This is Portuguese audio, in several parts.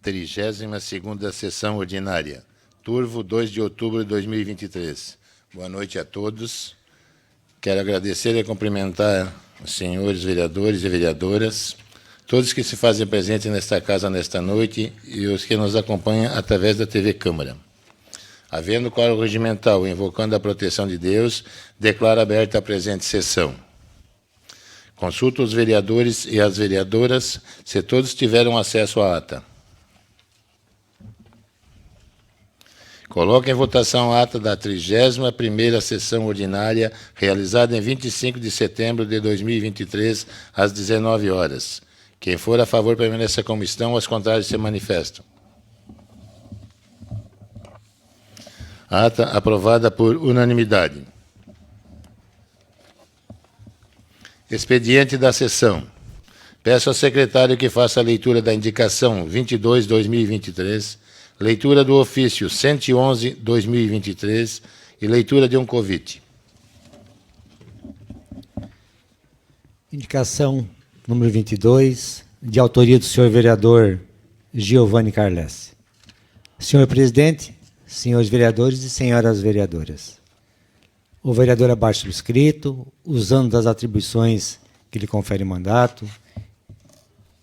32ª sessão ordinária. Turvo, 2 de outubro de 2023. Boa noite a todos. Quero agradecer e cumprimentar os senhores vereadores e vereadoras, todos que se fazem presentes nesta casa nesta noite e os que nos acompanham através da TV Câmara. Havendo quórum regimental, invocando a proteção de Deus, declaro aberta a presente sessão. Consulto os vereadores e as vereadoras se todos tiveram acesso à ata. Coloco em votação a ata da 31ª sessão ordinária, realizada em 25 de setembro de 2023, às 19 horas. Quem for a favor permaneça como estão, aos contrários se manifestam. Ata aprovada por unanimidade. Expediente da sessão. Peço ao secretário que faça a leitura da indicação 22/2023, leitura do ofício 111/2023 e leitura de um convite. Indicação número 22, de autoria do senhor vereador Giovanni Carlesse. Senhor presidente, senhores vereadores e senhoras vereadoras, o vereador abaixo subscrito, usando das atribuições que lhe confere o mandato,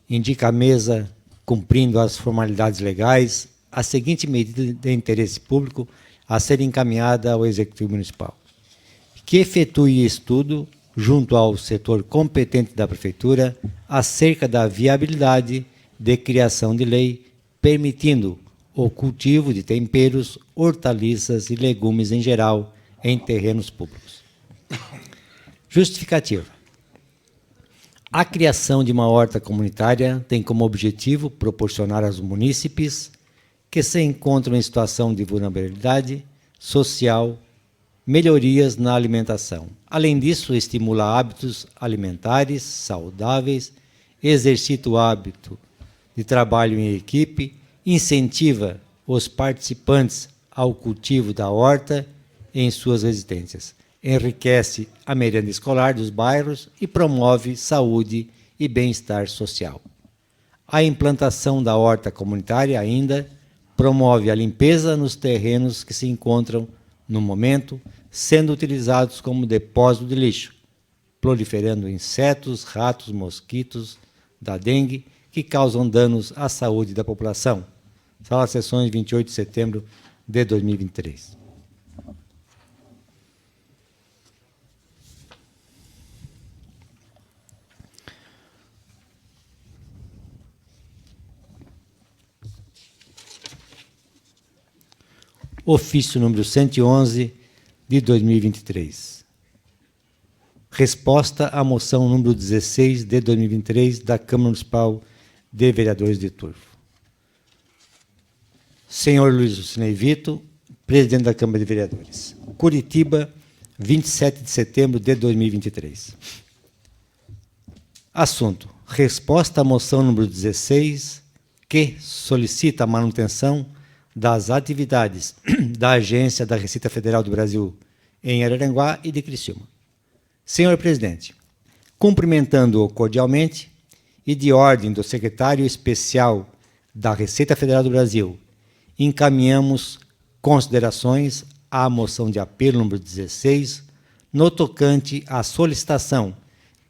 indica à mesa, cumprindo as formalidades legais, a seguinte medida de interesse público a ser encaminhada ao Executivo Municipal: que efetue estudo junto ao setor competente da Prefeitura acerca da viabilidade de criação de lei permitindo o cultivo de temperos, hortaliças e legumes em geral em terrenos públicos. Justificativa. A criação de uma horta comunitária tem como objetivo proporcionar aos munícipes que se encontram em situação de vulnerabilidade social melhorias na alimentação. Além disso, estimula hábitos alimentares saudáveis, exercita o hábito de trabalho em equipe, incentiva os participantes ao cultivo da horta em suas residências, enriquece a merenda escolar dos bairros e promove saúde e bem-estar social. A implantação da horta comunitária ainda promove a limpeza nos terrenos que se encontram, no momento, sendo utilizados como depósito de lixo, proliferando insetos, ratos, mosquitos da dengue, que causam danos à saúde da população. Sala de sessões, 28 de setembro de 2023. Ofício número 111 de 2023. Resposta à moção número 16 de 2023 da Câmara Municipal de Vereadores de Turvo. Senhor Luiz Lucinei Vito, presidente da Câmara de Vereadores. Curitiba, 27 de setembro de 2023. Assunto: resposta à moção número 16, que solicita a manutenção das atividades da Agência da Receita Federal do Brasil em Araranguá e de Criciúma. Senhor presidente, cumprimentando-o cordialmente e de ordem do secretário especial da Receita Federal do Brasil, encaminhamos considerações à moção de apelo número 16, no tocante à solicitação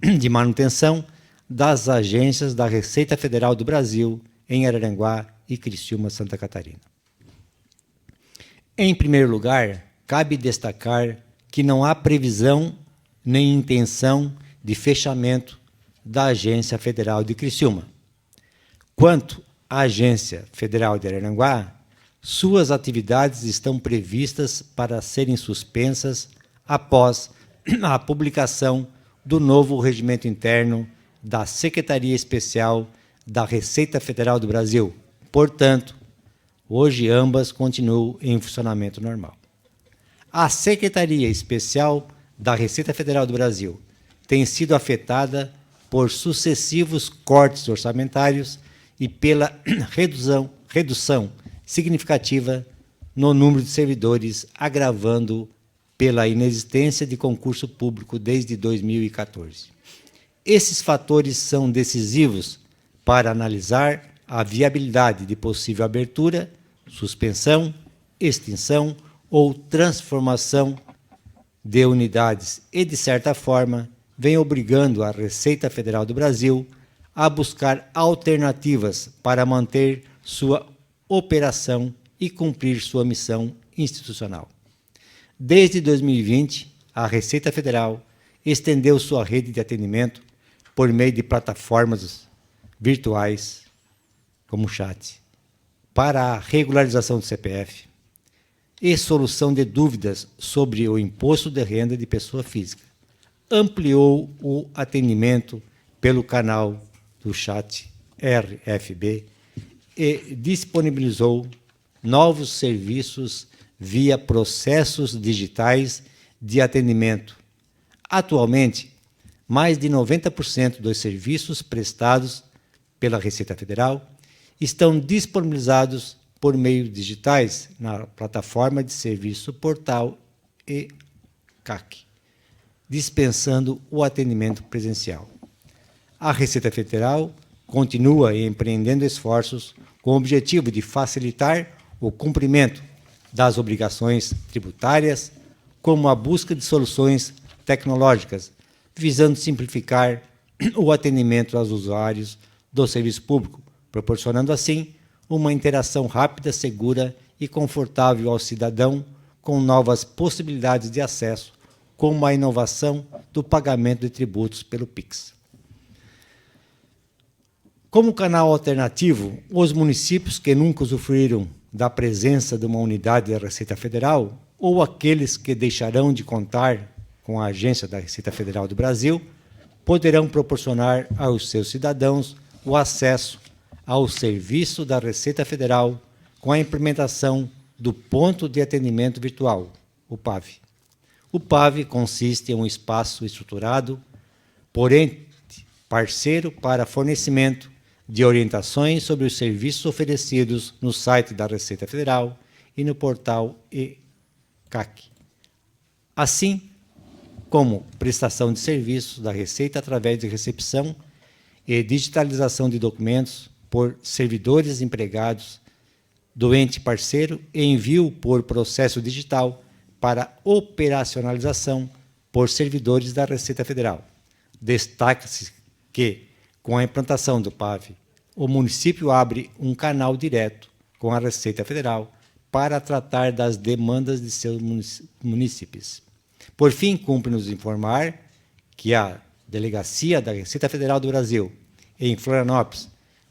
de manutenção das agências da Receita Federal do Brasil em Araranguá e Criciúma, Santa Catarina. Em primeiro lugar, cabe destacar que não há previsão nem intenção de fechamento da Agência Federal de Criciúma. Quanto à Agência Federal de Araranguá, suas atividades estão previstas para serem suspensas após a publicação do novo regimento interno da Secretaria Especial da Receita Federal do Brasil. Portanto, hoje ambas continuam em funcionamento normal. A Secretaria Especial da Receita Federal do Brasil tem sido afetada por sucessivos cortes orçamentários e pela redução significativa no número de servidores, agravando pela inexistência de concurso público desde 2014. Esses fatores são decisivos para analisar a viabilidade de possível abertura, suspensão, extinção ou transformação de unidades e, de certa forma, vem obrigando a Receita Federal do Brasil a buscar alternativas para manter sua operação e cumprir sua missão institucional. Desde 2020, a Receita Federal estendeu sua rede de atendimento por meio de plataformas virtuais, como o chat, para a regularização do CPF e solução de dúvidas sobre o imposto de renda de pessoa física. Ampliou o atendimento pelo canal do chat RFB e disponibilizou novos serviços via processos digitais de atendimento. Atualmente, mais de 90% dos serviços prestados pela Receita Federal estão disponibilizados por meios digitais na plataforma de serviço Portal e CAC, dispensando o atendimento presencial. A Receita Federal continua empreendendo esforços com o objetivo de facilitar o cumprimento das obrigações tributárias, como a busca de soluções tecnológicas, visando simplificar o atendimento aos usuários do serviço público, proporcionando assim uma interação rápida, segura e confortável ao cidadão, com novas possibilidades de acesso, como a inovação do pagamento de tributos pelo Pix. Como canal alternativo, os municípios que nunca usufruíram da presença de uma unidade da Receita Federal ou aqueles que deixarão de contar com a agência da Receita Federal do Brasil poderão proporcionar aos seus cidadãos o acesso ao serviço da Receita Federal com a implementação do Ponto de Atendimento Virtual, o PAV. O PAV consiste em um espaço estruturado por ente parceiro para fornecimento de orientações sobre os serviços oferecidos no site da Receita Federal e no portal e-CAC, assim como prestação de serviços da Receita através de recepção e digitalização de documentos por servidores empregados do ente parceiro e envio por processo digital para operacionalização por servidores da Receita Federal. Destaca-se que, com a implantação do PAV, o município abre um canal direto com a Receita Federal para tratar das demandas de seus munícipes. Por fim, cumpre-nos informar que a Delegacia da Receita Federal do Brasil, em Florianópolis,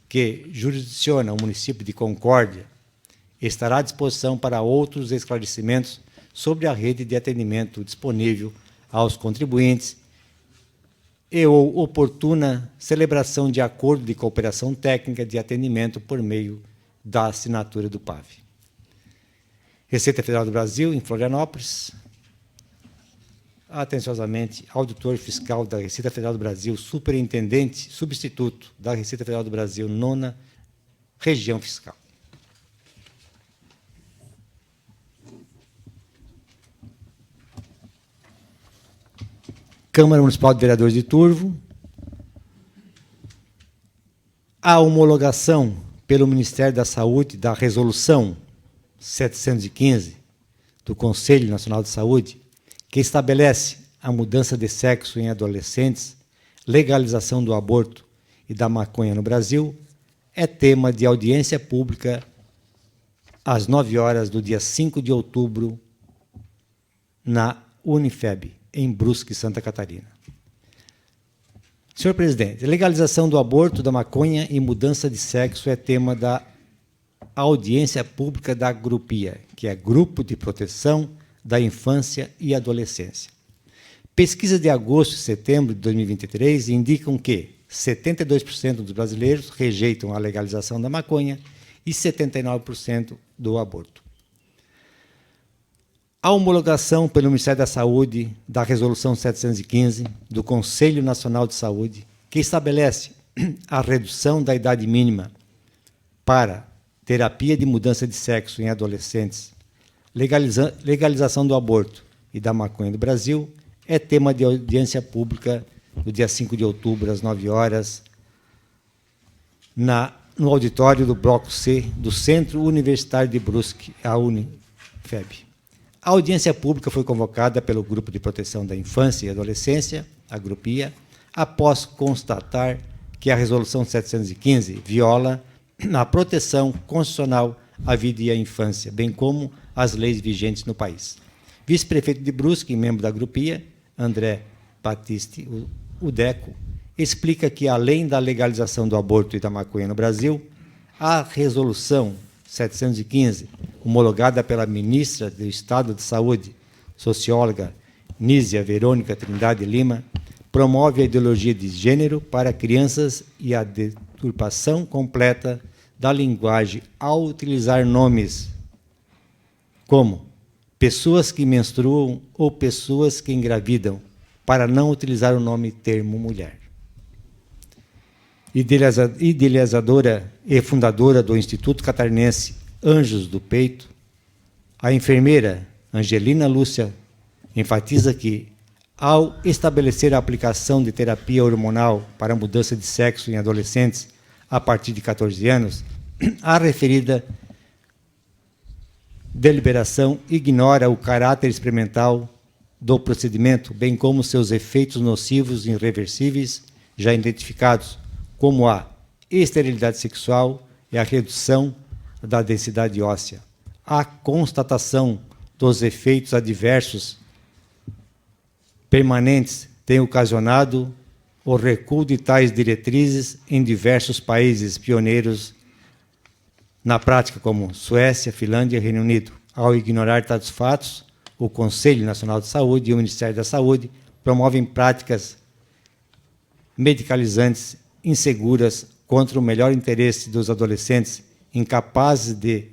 que jurisdiciona o município de Concórdia, estará à disposição para outros esclarecimentos sobre a rede de atendimento disponível aos contribuintes e ou oportuna celebração de acordo de cooperação técnica de atendimento por meio da assinatura do PAV. Receita Federal do Brasil, em Florianópolis. Atenciosamente, auditor fiscal da Receita Federal do Brasil, superintendente substituto da Receita Federal do Brasil, 9ª Região Fiscal. Câmara Municipal de Vereadores de Turvo. A homologação pelo Ministério da Saúde da Resolução 715 do Conselho Nacional de Saúde, que estabelece a mudança de sexo em adolescentes, legalização do aborto e da maconha no Brasil, é tema de audiência pública às 9 horas do dia 5 de outubro na Unifeb, em Brusque, Santa Catarina. Senhor presidente, legalização do aborto, da maconha e mudança de sexo é tema da audiência pública da Grupia, que é Grupo de Proteção da Infância e Adolescência. Pesquisas de agosto e setembro de 2023 indicam que 72% dos brasileiros rejeitam a legalização da maconha e 79% do aborto. A homologação pelo Ministério da Saúde da Resolução 715 do Conselho Nacional de Saúde, que estabelece a redução da idade mínima para terapia de mudança de sexo em adolescentes, legalização do aborto e da maconha no Brasil, é tema de audiência pública no dia 5 de outubro, às 9 horas, na no auditório do Bloco C do Centro Universitário de Brusque, a Unifeb. A audiência pública foi convocada pelo Grupo de Proteção da Infância e Adolescência, a Grupia, após constatar que a Resolução 715 viola a proteção constitucional à vida e à infância, bem como as leis vigentes no país. Vice-prefeito de Brusque e membro da Grupia, André Batiste Udeco, explica que, além da legalização do aborto e da maconha no Brasil, a Resolução 715, homologada pela ministra do Estado de Saúde, socióloga Nízia Verônica Trindade Lima, promove a ideologia de gênero para crianças e a deturpação completa da linguagem ao utilizar nomes como pessoas que menstruam ou pessoas que engravidam, para não utilizar o nome termo mulher. Idealizadora e fundadora do Instituto Catarinense Anjos do Peito, a enfermeira Angelina Lúcia enfatiza que, ao estabelecer a aplicação de terapia hormonal para mudança de sexo em adolescentes a partir de 14 anos, a referida deliberação ignora o caráter experimental do procedimento, bem como seus efeitos nocivos e irreversíveis, já identificados, como a esterilidade sexual e a redução da densidade óssea. A constatação dos efeitos adversos permanentes tem ocasionado o recuo de tais diretrizes em diversos países pioneiros na prática, como Suécia, Finlândia e Reino Unido. Ao ignorar tais fatos, o Conselho Nacional de Saúde e o Ministério da Saúde promovem práticas medicalizantes inseguras contra o melhor interesse dos adolescentes, incapazes de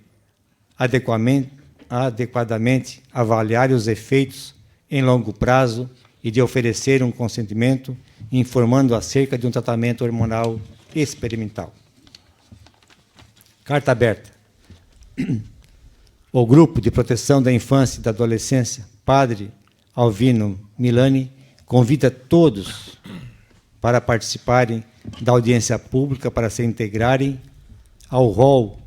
adequadamente avaliar os efeitos em longo prazo e de oferecer um consentimento, informando acerca de um tratamento hormonal experimental. Carta aberta. O Grupo de Proteção da Infância e da Adolescência, Padre Alvino Milani, convida todos para participarem da audiência pública, para se integrarem ao rol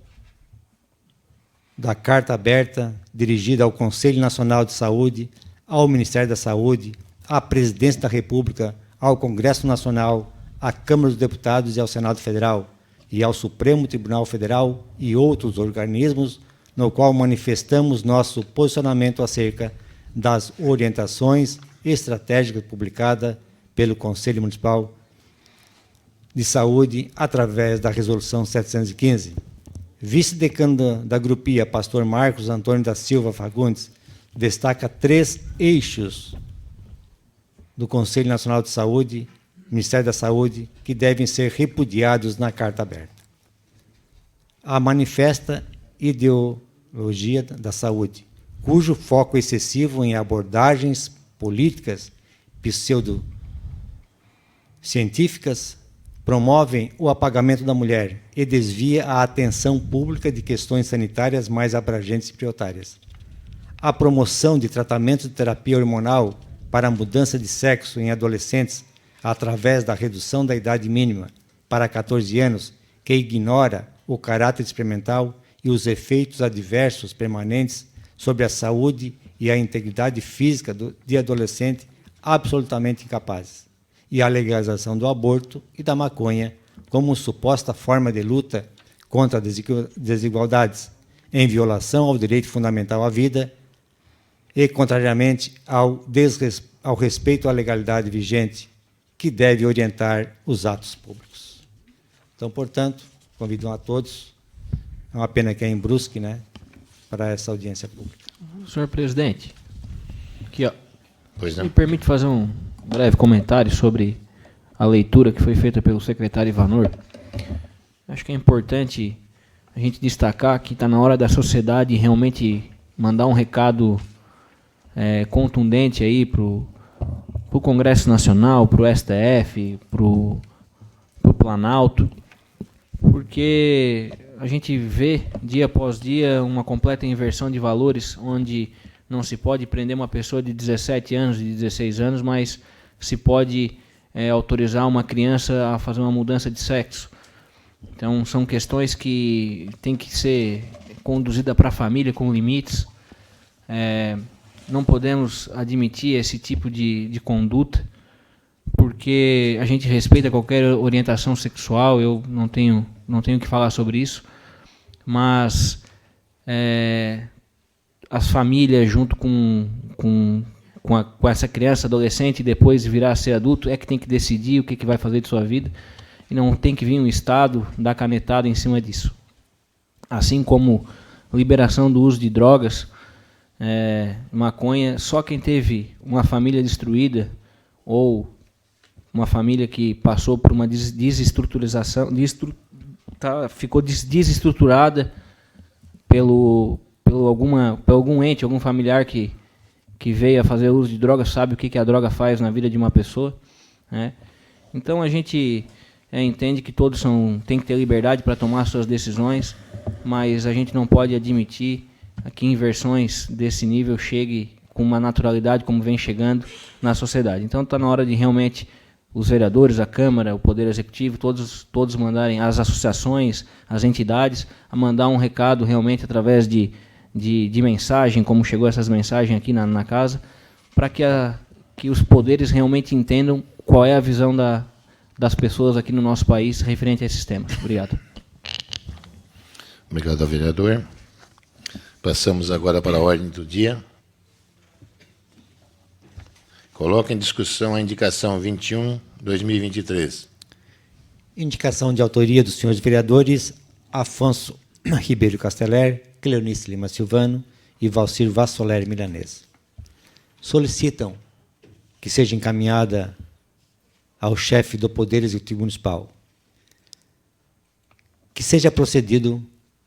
da Carta Aberta, dirigida ao Conselho Nacional de Saúde, ao Ministério da Saúde, à Presidência da República, ao Congresso Nacional, à Câmara dos Deputados e ao Senado Federal, e ao Supremo Tribunal Federal e outros organismos, no qual manifestamos nosso posicionamento acerca das orientações estratégicas publicadas pelo Conselho Municipal de Saúde através da Resolução 715. Vice-decano da Grupia, pastor Marcos Antônio da Silva Fagundes, destaca 3 eixos do Conselho Nacional de Saúde, Ministério da Saúde, que devem ser repudiados na Carta Aberta. A manifesta ideologia da saúde, cujo foco excessivo em abordagens políticas pseudocientíficas promovem o apagamento da mulher e desvia a atenção pública de questões sanitárias mais abrangentes e prioritárias. A promoção de tratamentos de terapia hormonal para a mudança de sexo em adolescentes através da redução da idade mínima para 14 anos, que ignora o caráter experimental e os efeitos adversos permanentes sobre a saúde e a integridade física de adolescentes absolutamente incapazes, e a legalização do aborto e da maconha como suposta forma de luta contra as desigualdades, em violação ao direito fundamental à vida e contrariamente ao respeito à legalidade vigente, que deve orientar os atos públicos. Então, portanto, convido a todos, é uma pena que é em Brusque, né, para essa audiência pública. Senhor presidente, aqui, ó, Pois não. me permite fazer um breve comentário sobre a leitura que foi feita pelo secretário Ivanor. Acho que é importante a gente destacar que está na hora da sociedade realmente mandar um recado contundente aí para o Congresso Nacional, para o STF, para o Planalto, porque a gente vê dia após dia uma completa inversão de valores, onde não se pode prender uma pessoa de 17 anos, de 16 anos, mas se pode autorizar uma criança a fazer uma mudança de sexo. Então, são questões que têm que ser conduzidas para a família com limites. Não podemos admitir esse tipo de conduta, porque a gente respeita qualquer orientação sexual, eu não tenho que falar sobre isso, mas as famílias, junto com essa criança, adolescente, e depois virar a ser adulto, é que tem que decidir o que vai fazer de sua vida, e não tem que vir um Estado dar canetada em cima disso. Assim como liberação do uso de drogas, maconha, só quem teve uma família destruída ou uma família que passou por uma desestruturação, ficou desestruturada pelo algum ente, algum familiar que veio a fazer uso de droga, sabe o que a droga faz na vida de uma pessoa, né? Então a gente entende que todos têm que ter liberdade para tomar suas decisões, mas a gente não pode admitir que inversões desse nível chegue com uma naturalidade como vem chegando na sociedade. Então está na hora de realmente os vereadores, a Câmara, o Poder Executivo, todos mandarem, as associações, as entidades, a mandar um recado realmente através de mensagem, como chegou essas mensagens aqui na casa, para que os poderes realmente entendam qual é a visão das pessoas aqui no nosso país referente a esses temas. Obrigado. Obrigado ao vereador. Passamos agora para a ordem do dia. Coloca em discussão a indicação 21/2023. Indicação de autoria dos senhores vereadores Afonso Ribeiro Casteller, Cleonice Lima Silvano e Valcir Vassoler Milanês. Solicitam que seja encaminhada ao chefe do Poder Executivo Municipal, que seja procedido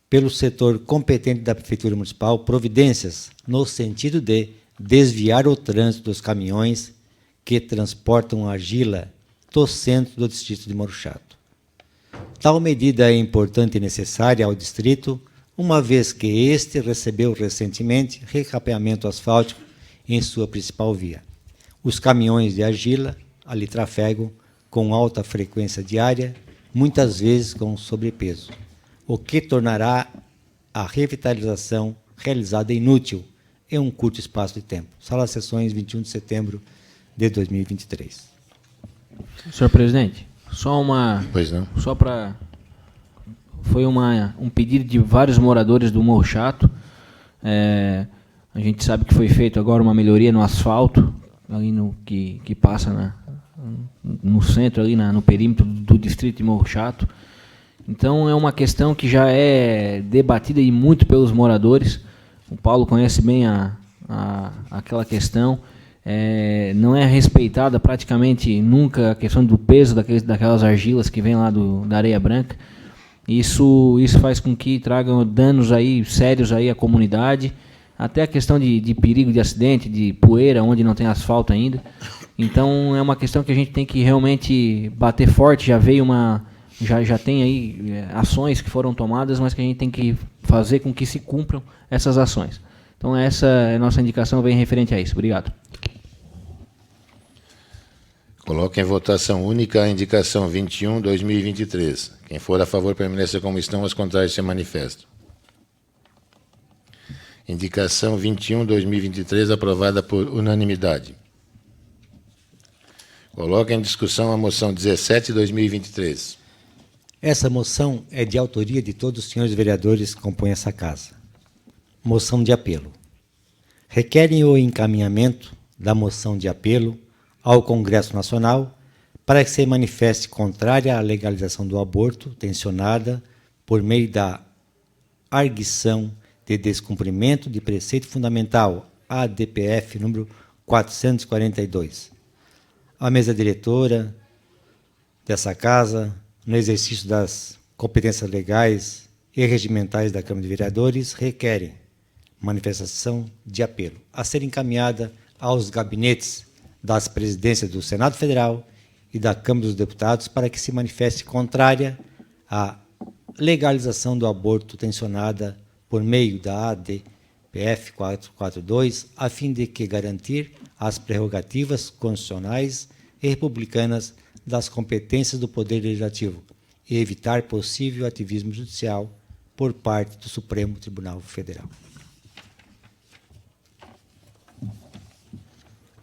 pelo setor competente da Prefeitura Municipal providências no sentido de desviar o trânsito dos caminhões que transportam argila do centro do distrito de Morro Chato. Tal medida é importante e necessária ao distrito, uma vez que este recebeu recentemente recapeamento asfáltico em sua principal via. Os caminhões de argila ali trafegam com alta frequência diária, muitas vezes com sobrepeso, o que tornará a revitalização realizada inútil em um curto espaço de tempo. Sala de Sessões, 21 de setembro de 2023. Senhor presidente, Pois não. Só para... Foi um pedido de vários moradores do Morro Chato. A gente sabe que foi feito agora uma melhoria no asfalto, ali que passa no centro, ali no perímetro do distrito de Morro Chato. Então é uma questão que já é debatida e muito pelos moradores. O Paulo conhece bem aquela questão. Não é respeitada praticamente nunca a questão do peso daquelas argilas que vem lá da areia branca. Isso faz com que tragam danos aí sérios aí à comunidade, até a questão de perigo de acidente, de poeira, onde não tem asfalto ainda. Então é uma questão que a gente tem que realmente bater forte. Já tem aí ações que foram tomadas, mas que a gente tem que fazer com que se cumpram essas ações. Então essa é a nossa indicação, vem referente a isso. Obrigado. Coloca em votação única a indicação 21/2023. Quem for a favor permaneça como estão, os contrários se manifestam. Indicação 21/2023 aprovada por unanimidade. Coloca em discussão a moção 17/2023. Essa moção é de autoria de todos os senhores vereadores que compõem essa casa. Moção de apelo. Requerem o encaminhamento da moção de apelo ao Congresso Nacional para que se manifeste contrária à legalização do aborto tensionada por meio da arguição de descumprimento de preceito fundamental ADPF número 442. A mesa diretora dessa casa, no exercício das competências legais e regimentais da Câmara de Vereadores, requerem manifestação de apelo a ser encaminhada aos gabinetes das presidências do Senado Federal e da Câmara dos Deputados para que se manifeste contrária à legalização do aborto tensionada por meio da ADPF 442, a fim de que garantir as prerrogativas constitucionais e republicanas das competências do Poder Legislativo e evitar possível ativismo judicial por parte do Supremo Tribunal Federal.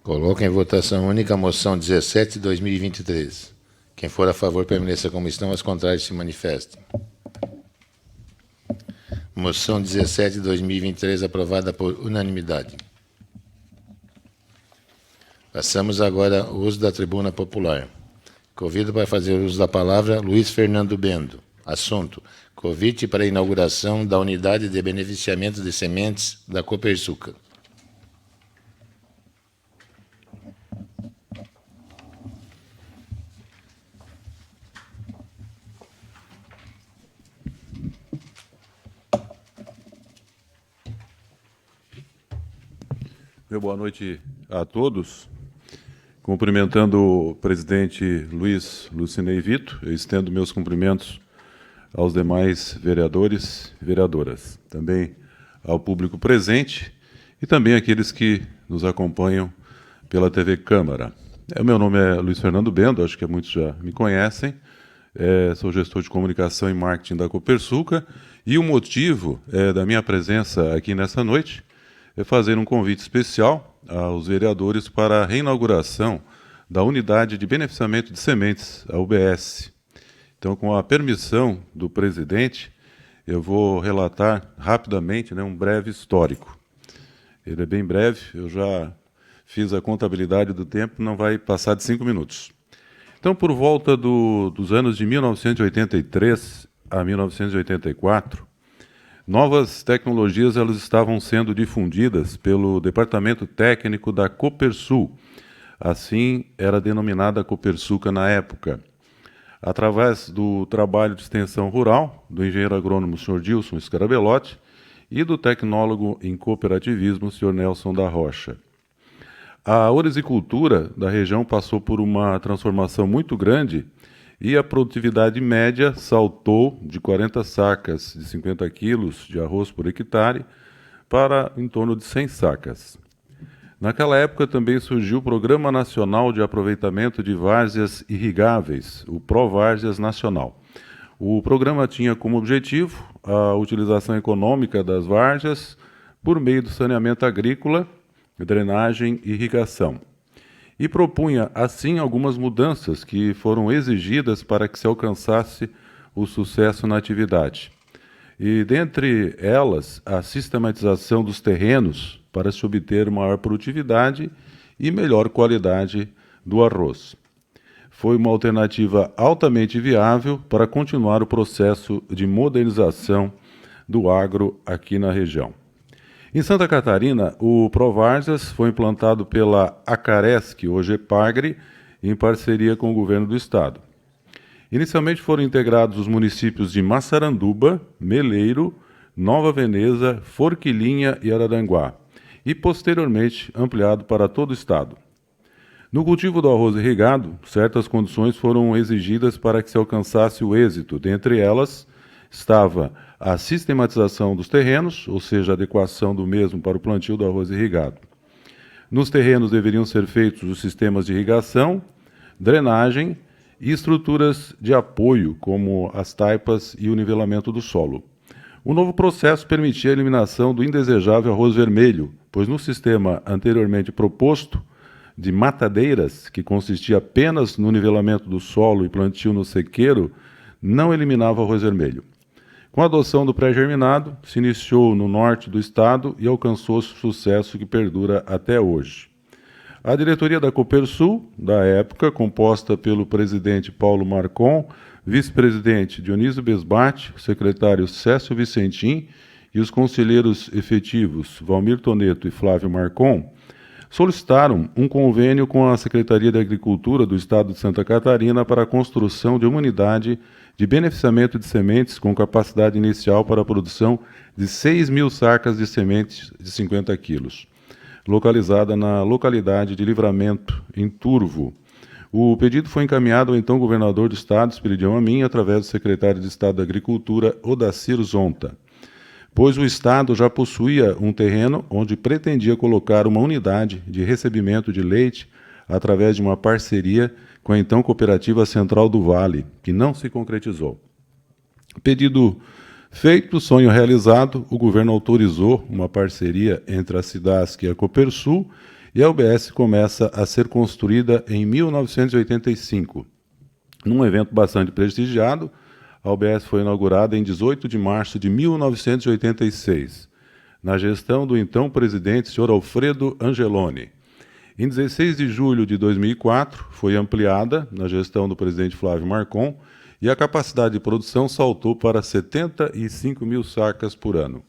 Coloco em votação única a moção 17 de 2023. Quem for a favor, permaneça como estão, as contrárias se manifestem. Moção 17 de 2023, aprovada por unanimidade. Passamos agora ao uso da tribuna popular. Convido para fazer uso da palavra Luiz Fernando Bendo. Assunto: convite para a inauguração da unidade de beneficiamento de sementes da Copersucar. Meu boa noite a todos. Cumprimentando o presidente Luiz Lucinei Vito, eu estendo meus cumprimentos aos demais vereadores e vereadoras, também ao público presente e também àqueles que nos acompanham pela TV Câmara. O meu nome é Luiz Fernando Bendo, acho que muitos já me conhecem, sou gestor de comunicação e marketing da Copersucar, e o motivo da minha presença aqui nessa noite é fazer um convite especial aos vereadores para a reinauguração da Unidade de Beneficiamento de Sementes, a UBS. Então, com a permissão do presidente, eu vou relatar rapidamente, um breve histórico. Ele é bem breve, eu já fiz a contabilidade do tempo, não vai passar de 5 minutos. Então, por volta dos anos de 1983 a 1984, novas tecnologias elas estavam sendo difundidas pelo Departamento Técnico da Copersul, assim era denominada a Copersucar na época. Através do trabalho de extensão rural, do engenheiro agrônomo Sr. Dilson Scarabelotti e do tecnólogo em cooperativismo, Sr. Nelson da Rocha. A ourizicultura da região passou por uma transformação muito grande e a produtividade média saltou de 40 sacas de 50 quilos de arroz por hectare para em torno de 100 sacas. Naquela época também surgiu o Programa Nacional de Aproveitamento de Várzeas Irrigáveis, o ProVárzeas Nacional. O programa tinha como objetivo a utilização econômica das várzeas por meio do saneamento agrícola, drenagem e irrigação. E propunha, assim, algumas mudanças que foram exigidas para que se alcançasse o sucesso na atividade. E, dentre elas, a sistematização dos terrenos para se obter maior produtividade e melhor qualidade do arroz. Foi uma alternativa altamente viável para continuar o processo de modernização do agro aqui na região. Em Santa Catarina, o ProVárzeas foi implantado pela Acaresc, hoje Epagre, em parceria com o governo do estado. Inicialmente foram integrados os municípios de Massaranduba, Meleiro, Nova Veneza, Forquilinha e Araranguá, e posteriormente ampliado para todo o estado. No cultivo do arroz irrigado, certas condições foram exigidas para que se alcançasse o êxito. Dentre elas, estava a sistematização dos terrenos, ou seja, a adequação do mesmo para o plantio do arroz irrigado. Nos terrenos deveriam ser feitos os sistemas de irrigação, drenagem e estruturas de apoio, como as taipas e o nivelamento do solo. O novo processo permitia a eliminação do indesejável arroz vermelho, pois no sistema anteriormente proposto, de matadeiras, que consistia apenas no nivelamento do solo e plantio no sequeiro, não eliminava o arroz vermelho. Com a adoção do pré-germinado, se iniciou no norte do estado e alcançou-se o sucesso que perdura até hoje. A diretoria da Copersul, da época, composta pelo presidente Paulo Marcon, vice-presidente Dionísio Besbate, secretário Cécio Vicentim e os conselheiros efetivos Valmir Toneto e Flávio Marcon, solicitaram um convênio com a Secretaria de Agricultura do Estado de Santa Catarina para a construção de uma unidade de beneficiamento de sementes com capacidade inicial para a produção de 6.000 sacas de sementes de 50 quilos, localizada na localidade de Livramento, em Turvo. O pedido foi encaminhado ao então governador do Estado, Esperidião Amin, através do secretário de Estado da Agricultura, Odacir Zonta, pois o Estado já possuía um terreno onde pretendia colocar uma unidade de recebimento de leite através de uma parceria com a então Cooperativa Central do Vale, que não se concretizou. Pedido feito, sonho realizado, o governo autorizou uma parceria entre a Cidasc e a Copersul, e a UBS começa a ser construída em 1985. Num evento bastante prestigiado, a UBS foi inaugurada em 18 de março de 1986, na gestão do então presidente, Sr. Alfredo Angeloni. Em 16 de julho de 2004, foi ampliada, na gestão do presidente Flávio Marcon, e a capacidade de produção saltou para 75 mil sacas por ano.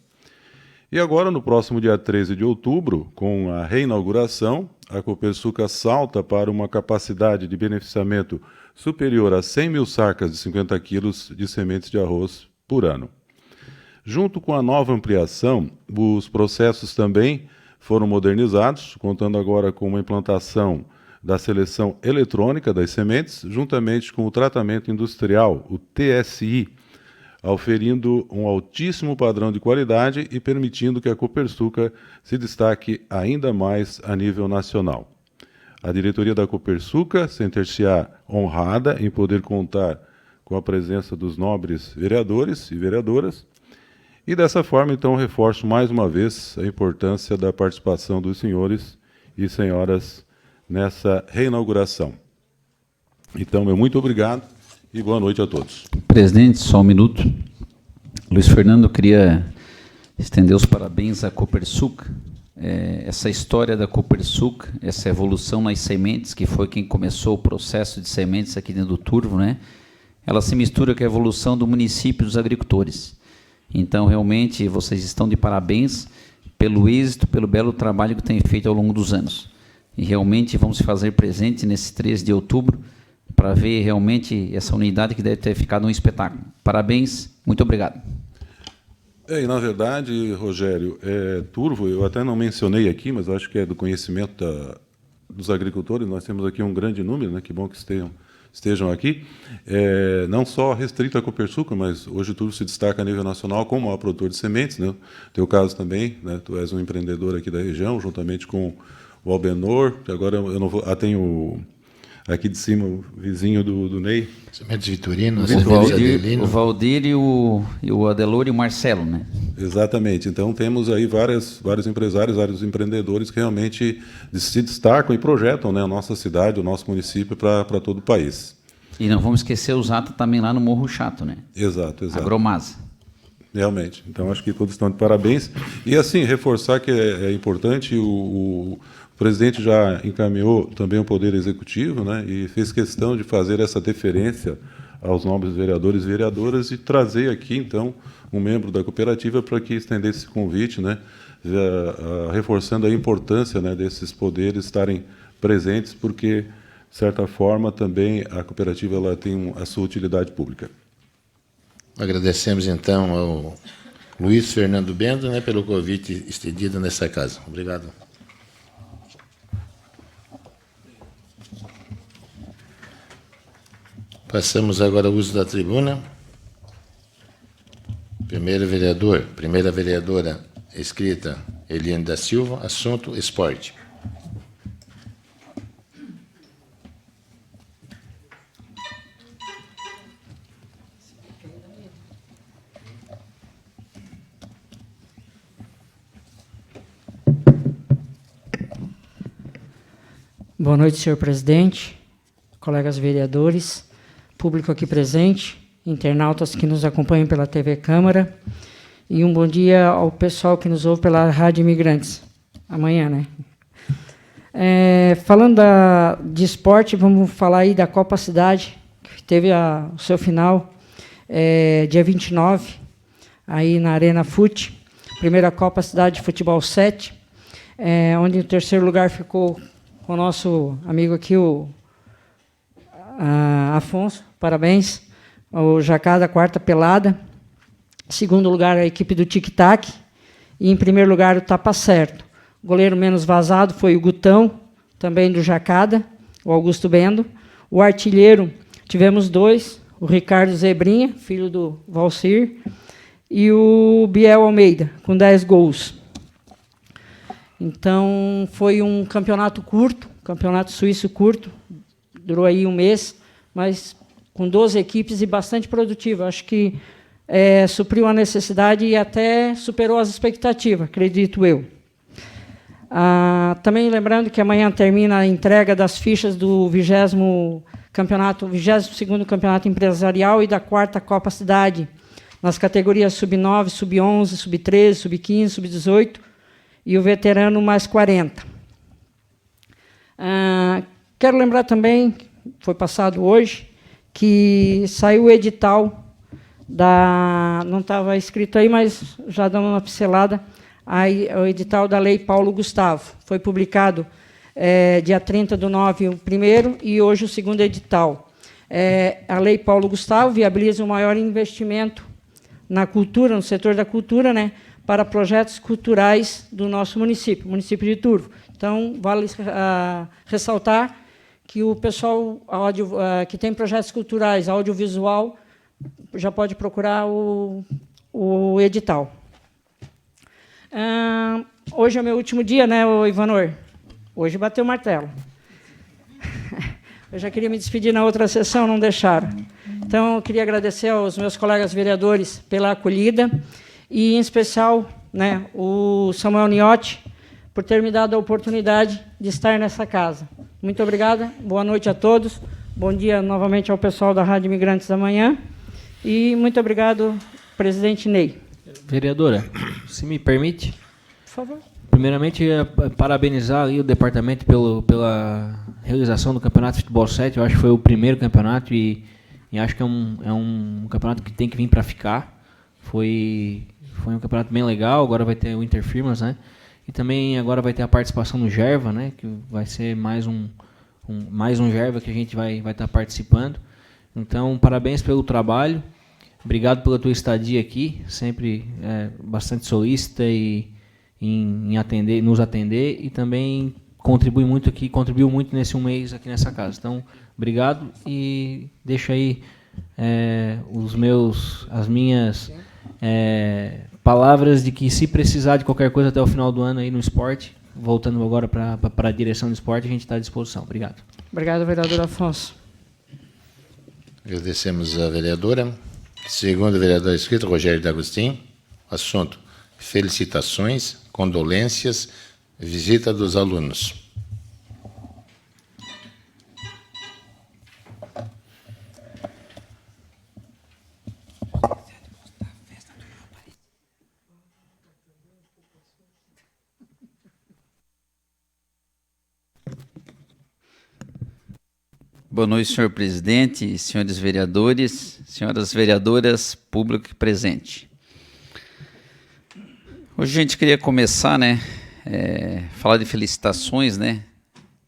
E agora, no próximo dia 13 de outubro, com a reinauguração, a Copersucar salta para uma capacidade de beneficiamento superior a 100 mil sacas de 50 quilos de sementes de arroz por ano. Junto com a nova ampliação, os processos também foram modernizados, contando agora com uma implantação da seleção eletrônica das sementes, juntamente com o tratamento industrial, o TSI, auferindo um altíssimo padrão de qualidade e permitindo que a Copersucar se destaque ainda mais a nível nacional. A diretoria da Copersucar sente-se-á honrada em poder contar com a presença dos nobres vereadores e vereadoras, e dessa forma, então, reforço mais uma vez a importância da participação dos senhores e senhoras nessa reinauguração. Então, meu muito obrigado e boa noite a todos. Presidente, só um minuto. Luiz Fernando, queria estender os parabéns à Copersucar. Essa história da Copersucar, essa evolução nas sementes, que foi quem começou o processo de sementes aqui dentro do Turvo, né? Ela se mistura com a evolução do município e dos agricultores. Então, realmente, vocês estão de parabéns pelo êxito, pelo belo trabalho que têm feito ao longo dos anos. E realmente vamos se fazer presente nesse 13 de outubro para ver realmente essa unidade que deve ter ficado um espetáculo. Parabéns, muito obrigado. E, na verdade, Rogério, Turvo, eu até não mencionei aqui, mas eu acho que é do conhecimento dos agricultores, nós temos aqui um grande número, né? Que bom que estejam aqui, não só restrito à Copersucar, mas hoje Turvo se destaca a nível nacional como maior produtor de sementes, né? Teu caso também, né? Tu és um empreendedor aqui da região, juntamente com o Albenor, que agora eu não vou... tenho aqui de cima o vizinho do Ney. Sementes Vitorino, o Valdir e o Adelor e o Marcelo, né? Exatamente. Então, temos aí vários empresários, vários empreendedores que realmente se destacam e projetam, né, a nossa cidade, o nosso município para todo o país. E não vamos esquecer os atos também lá no Morro Chato, né? Exato. Agromasa. Realmente. Então, acho que todos estão de parabéns. E, assim, reforçar que é importante, o presidente já encaminhou também o Poder Executivo, né, e fez questão de fazer essa deferência aos nobres vereadores e vereadoras e trazer aqui, então, um membro da cooperativa para que estendesse esse convite, né, reforçando a importância, né, desses poderes estarem presentes, porque, de certa forma, também a cooperativa ela tem a sua utilidade pública. Agradecemos, então, ao Luiz Fernando Bento, né, pelo convite estendido nessa casa. Obrigado. Passamos agora ao uso da tribuna. Primeira vereadora escrita, Eliane da Silva, assunto esporte. Boa noite, senhor presidente, colegas vereadores, público aqui presente, internautas que nos acompanham pela TV Câmara, e um bom dia ao pessoal que nos ouve pela Rádio Imigrantes, amanhã, né? Falando de esporte, vamos falar aí da Copa Cidade, que teve o seu final dia 29, aí na Arena Fute, primeira Copa Cidade de Futebol 7, onde o terceiro lugar ficou com o nosso amigo aqui, o Afonso, parabéns. O Jacá da quarta pelada. Segundo lugar, a equipe do Tic Tac. E em primeiro lugar, o Tapa Certo. O goleiro menos vazado foi o Gutão, também do Jacada, o Augusto Bendo. O artilheiro, tivemos dois, o Ricardo Zebrinha, filho do Valcir, e o Biel Almeida, com 10 gols. Então, foi um campeonato curto, campeonato suíço curto, durou aí um mês, mas com 12 equipes e bastante produtiva. Acho que supriu a necessidade e até superou as expectativas, acredito eu. Também lembrando que amanhã termina a entrega das fichas do 22º Campeonato Empresarial e da 4ª Copa Cidade, nas categorias Sub-9, Sub-11, Sub-13, Sub-15, Sub-18 e o veterano mais 40. Quero lembrar também, foi passado hoje, que saiu o edital não estava escrito aí, mas já dando uma pincelada, o edital da Lei Paulo Gustavo. Foi publicado dia 30/9 o primeiro e hoje o segundo edital. A Lei Paulo Gustavo viabiliza o maior investimento na cultura, no setor da cultura, né, para projetos culturais do nosso município de Turvo. Então, vale ressaltar que o pessoal que tem projetos culturais, audiovisual, já pode procurar o edital. Hoje é o meu último dia, né, Ivanor? Hoje bateu o martelo. Eu já queria me despedir na outra sessão, não deixaram. Então, eu queria agradecer aos meus colegas vereadores pela acolhida e, em especial, né, o Samuel Niotti, por ter me dado a oportunidade de estar nessa casa. Muito obrigada, boa noite a todos, bom dia novamente ao pessoal da Rádio Imigrantes da Manhã e muito obrigado, presidente Ney. Vereadora, se me permite? Por favor. Primeiramente, parabenizar aí o departamento pela realização do Campeonato de Futebol 7. Eu acho que foi o primeiro campeonato e acho que é um campeonato que tem que vir para ficar. Foi um campeonato bem legal, agora vai ter o Interfirmas, né? E também agora vai ter a participação do Gerva, né? Que vai ser mais um Gerva que a gente vai estar participando. Então, parabéns pelo trabalho. Obrigado pela tua estadia aqui, sempre bastante solícita e em nos atender e também contribuiu muito nesse um mês aqui nessa casa. Então, obrigado e deixo aí as minhas palavras de que se precisar de qualquer coisa até o final do ano aí no esporte, voltando agora para a direção do esporte, a gente está à disposição. Obrigado. Obrigado, vereador Afonso. Agradecemos a vereadora. Segundo vereador inscrito, Rogério D'Agostin. Assunto: felicitações, condolências, visita dos alunos. Boa noite, senhor presidente, senhores vereadores, senhoras vereadoras, público presente. Hoje a gente queria começar, né, falar de felicitações, né,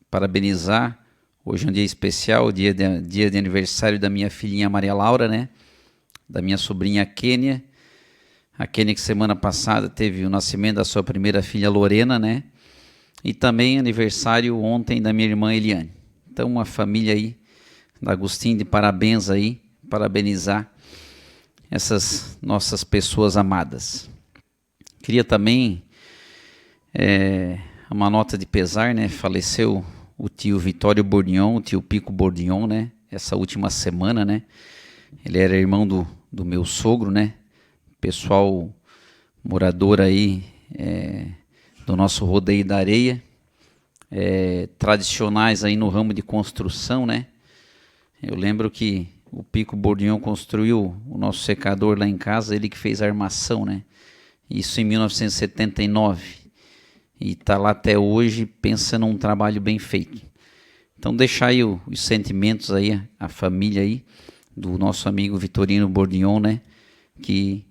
parabenizar. Hoje é um dia especial, dia de aniversário da minha filhinha Maria Laura, né, da minha sobrinha Kênia. A Kênia que semana passada teve o nascimento da sua primeira filha Lorena, né, e também aniversário ontem da minha irmã Eliane. Então, uma família aí, da Agostinho, de parabéns aí, parabenizar essas nossas pessoas amadas. Queria também uma nota de pesar, né? Faleceu o tio Vitório Bourdignon, o tio Pico Bourdignon, né? Essa última semana, né? Ele era irmão do meu sogro, né? Pessoal morador aí do nosso rodeio da areia. Tradicionais aí no ramo de construção, né? Eu lembro que o Pico Bourdignon construiu o nosso secador lá em casa, ele que fez a armação, né? Isso em 1979. E está lá até hoje, pensando num trabalho bem feito. Então, deixar aí os sentimentos aí, a família aí, do nosso amigo Vitorino Bourdignon, né? Que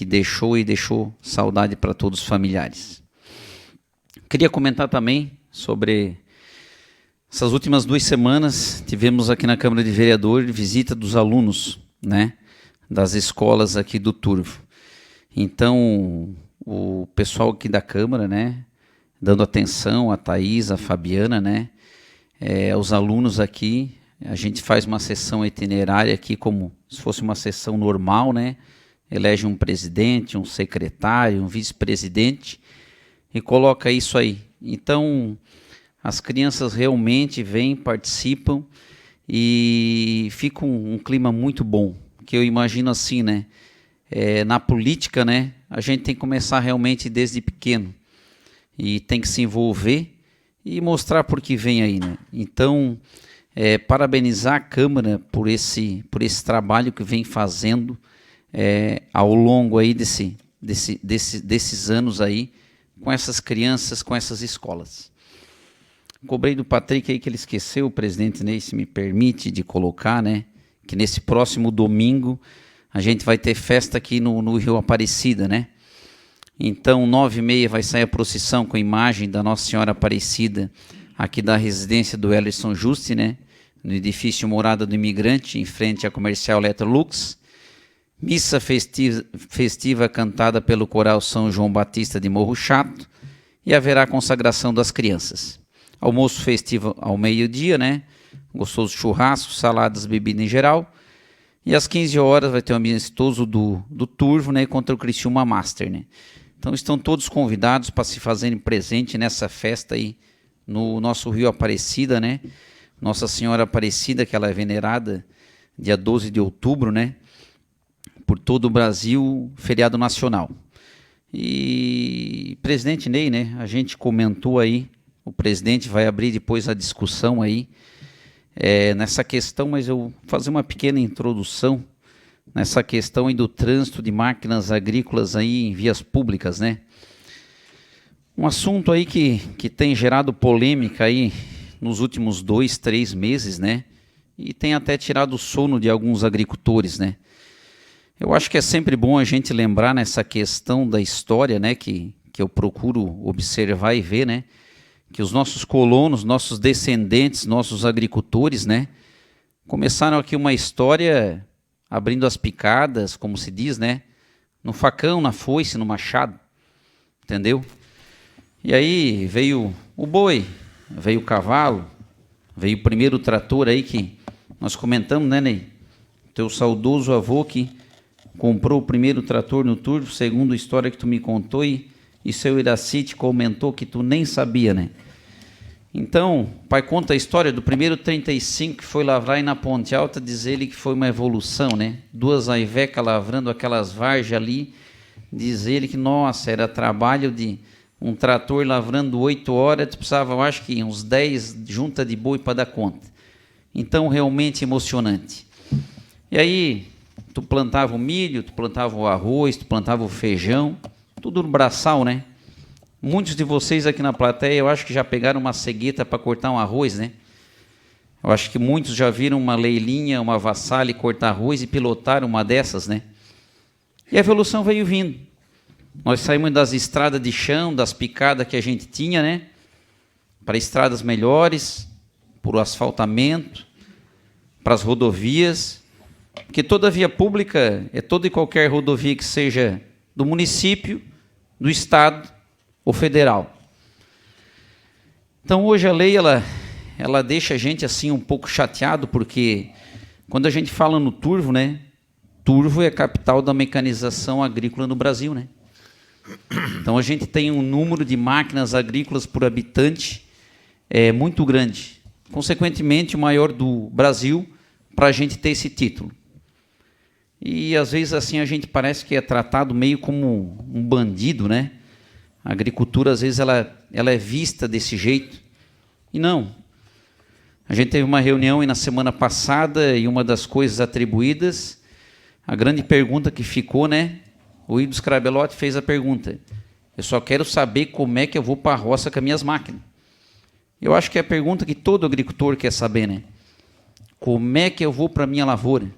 deixou saudade para todos os familiares. Queria comentar também sobre essas últimas 2 semanas, tivemos aqui na Câmara de Vereadores visita dos alunos, né, das escolas aqui do Turvo. Então, o pessoal aqui da Câmara, né, dando atenção, a Thaís, a Fabiana, né, os alunos aqui, a gente faz uma sessão itinerária aqui como se fosse uma sessão normal, né, elege um presidente, um secretário, um vice-presidente e coloca isso aí. Então, as crianças realmente vêm, participam e fica um clima muito bom, que eu imagino assim, né? Na política, né? A gente tem que começar realmente desde pequeno e tem que se envolver e mostrar por que vem aí, né? Então, parabenizar a Câmara por esse trabalho que vem fazendo ao longo aí desses anos aí, com essas crianças, com essas escolas. Cobrei do Patrick aí que ele esqueceu, o presidente Ney, se me permite, de colocar, né, que nesse próximo domingo a gente vai ter festa aqui no Rio Aparecida, né? Então, 9h30 vai sair a procissão com a imagem da Nossa Senhora Aparecida, aqui da residência do Ellerson Juste, né? No edifício Morada do Imigrante, em frente à Comercial Electrolux. Missa festiva cantada pelo Coral São João Batista de Morro Chato, e haverá consagração das crianças. Almoço festivo ao meio-dia, né? Gostoso churrasco, saladas, bebida em geral. E às 15 horas vai ter um amistoso do Turvo, né? Contra o Criciúma Master, né? Então estão todos convidados para se fazerem presente nessa festa aí no nosso Rio Aparecida, né? Nossa Senhora Aparecida, que ela é venerada dia 12 de outubro, né? Por todo o Brasil, feriado nacional. E presidente Ney, né? A gente comentou aí, o presidente vai abrir depois a discussão aí nessa questão, mas eu vou fazer uma pequena introdução nessa questão aí do trânsito de máquinas agrícolas aí em vias públicas, né? Um assunto aí que tem gerado polêmica aí nos últimos 2, 3 meses, né? E tem até tirado o sono de alguns agricultores, né? Eu acho que é sempre bom a gente lembrar nessa questão da história, né? Que eu procuro observar e ver, né? Que os nossos colonos, nossos descendentes, nossos agricultores, né? Começaram aqui uma história abrindo as picadas, como se diz, né? No facão, na foice, no machado, entendeu? E aí veio o boi, veio o cavalo, veio o primeiro trator aí que nós comentamos, né, Ney? Teu saudoso avô que comprou o primeiro trator no Turvo, segundo a história que tu me contou, e seu Iraci te comentou que tu nem sabia, né? Então, o pai conta a história do primeiro 35 que foi lavrar aí na Ponte Alta, diz ele que foi uma evolução, né? 2 aivecas lavrando aquelas varjas ali, diz ele que, nossa, era trabalho de um trator lavrando 8 horas, tu precisava, eu acho que uns 10 junta de boi para dar conta. Então, realmente emocionante. E aí, tu plantava o milho, tu plantava o arroz, tu plantava o feijão, tudo no braçal, né? Muitos de vocês aqui na plateia, eu acho que já pegaram uma cegueta para cortar um arroz, né? Eu acho que muitos já viram uma leilinha, uma vassale cortar arroz e pilotaram uma dessas, né? E a evolução veio vindo. Nós saímos das estradas de chão, das picadas que a gente tinha, né? Para estradas melhores, por asfaltamento, para as rodovias, porque toda via pública é toda e qualquer rodovia que seja do município, do estado ou federal. Então hoje a lei ela deixa a gente assim um pouco chateado, porque quando a gente fala no Turvo, né? Turvo é a capital da mecanização agrícola no Brasil, né? Então a gente tem um número de máquinas agrícolas por habitante muito grande, consequentemente o maior do Brasil, para a gente ter esse título. E às vezes assim a gente parece que é tratado meio como um bandido, né? A agricultura às vezes ela é vista desse jeito, e não. A gente teve uma reunião aí na semana passada e uma das coisas atribuídas, a grande pergunta que ficou, né? O Ido Skrabelotti fez a pergunta: eu só quero saber como é que eu vou para a roça com as minhas máquinas. Eu acho que é a pergunta que todo agricultor quer saber, né? Como é que eu vou para a minha lavoura?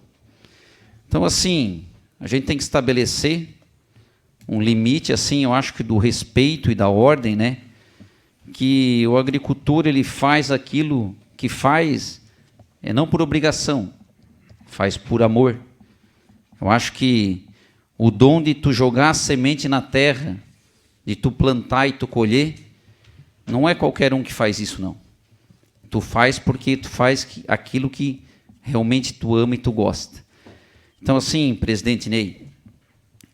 Então, assim, a gente tem que estabelecer um limite, assim, eu acho que do respeito e da ordem, né? Que o agricultor ele faz aquilo que faz, não por obrigação, faz por amor. Eu acho que o dom de tu jogar a semente na terra, de tu plantar e tu colher, não é qualquer um que faz isso, não. Tu faz porque tu faz aquilo que realmente tu ama e tu gosta. Então, assim, presidente Ney,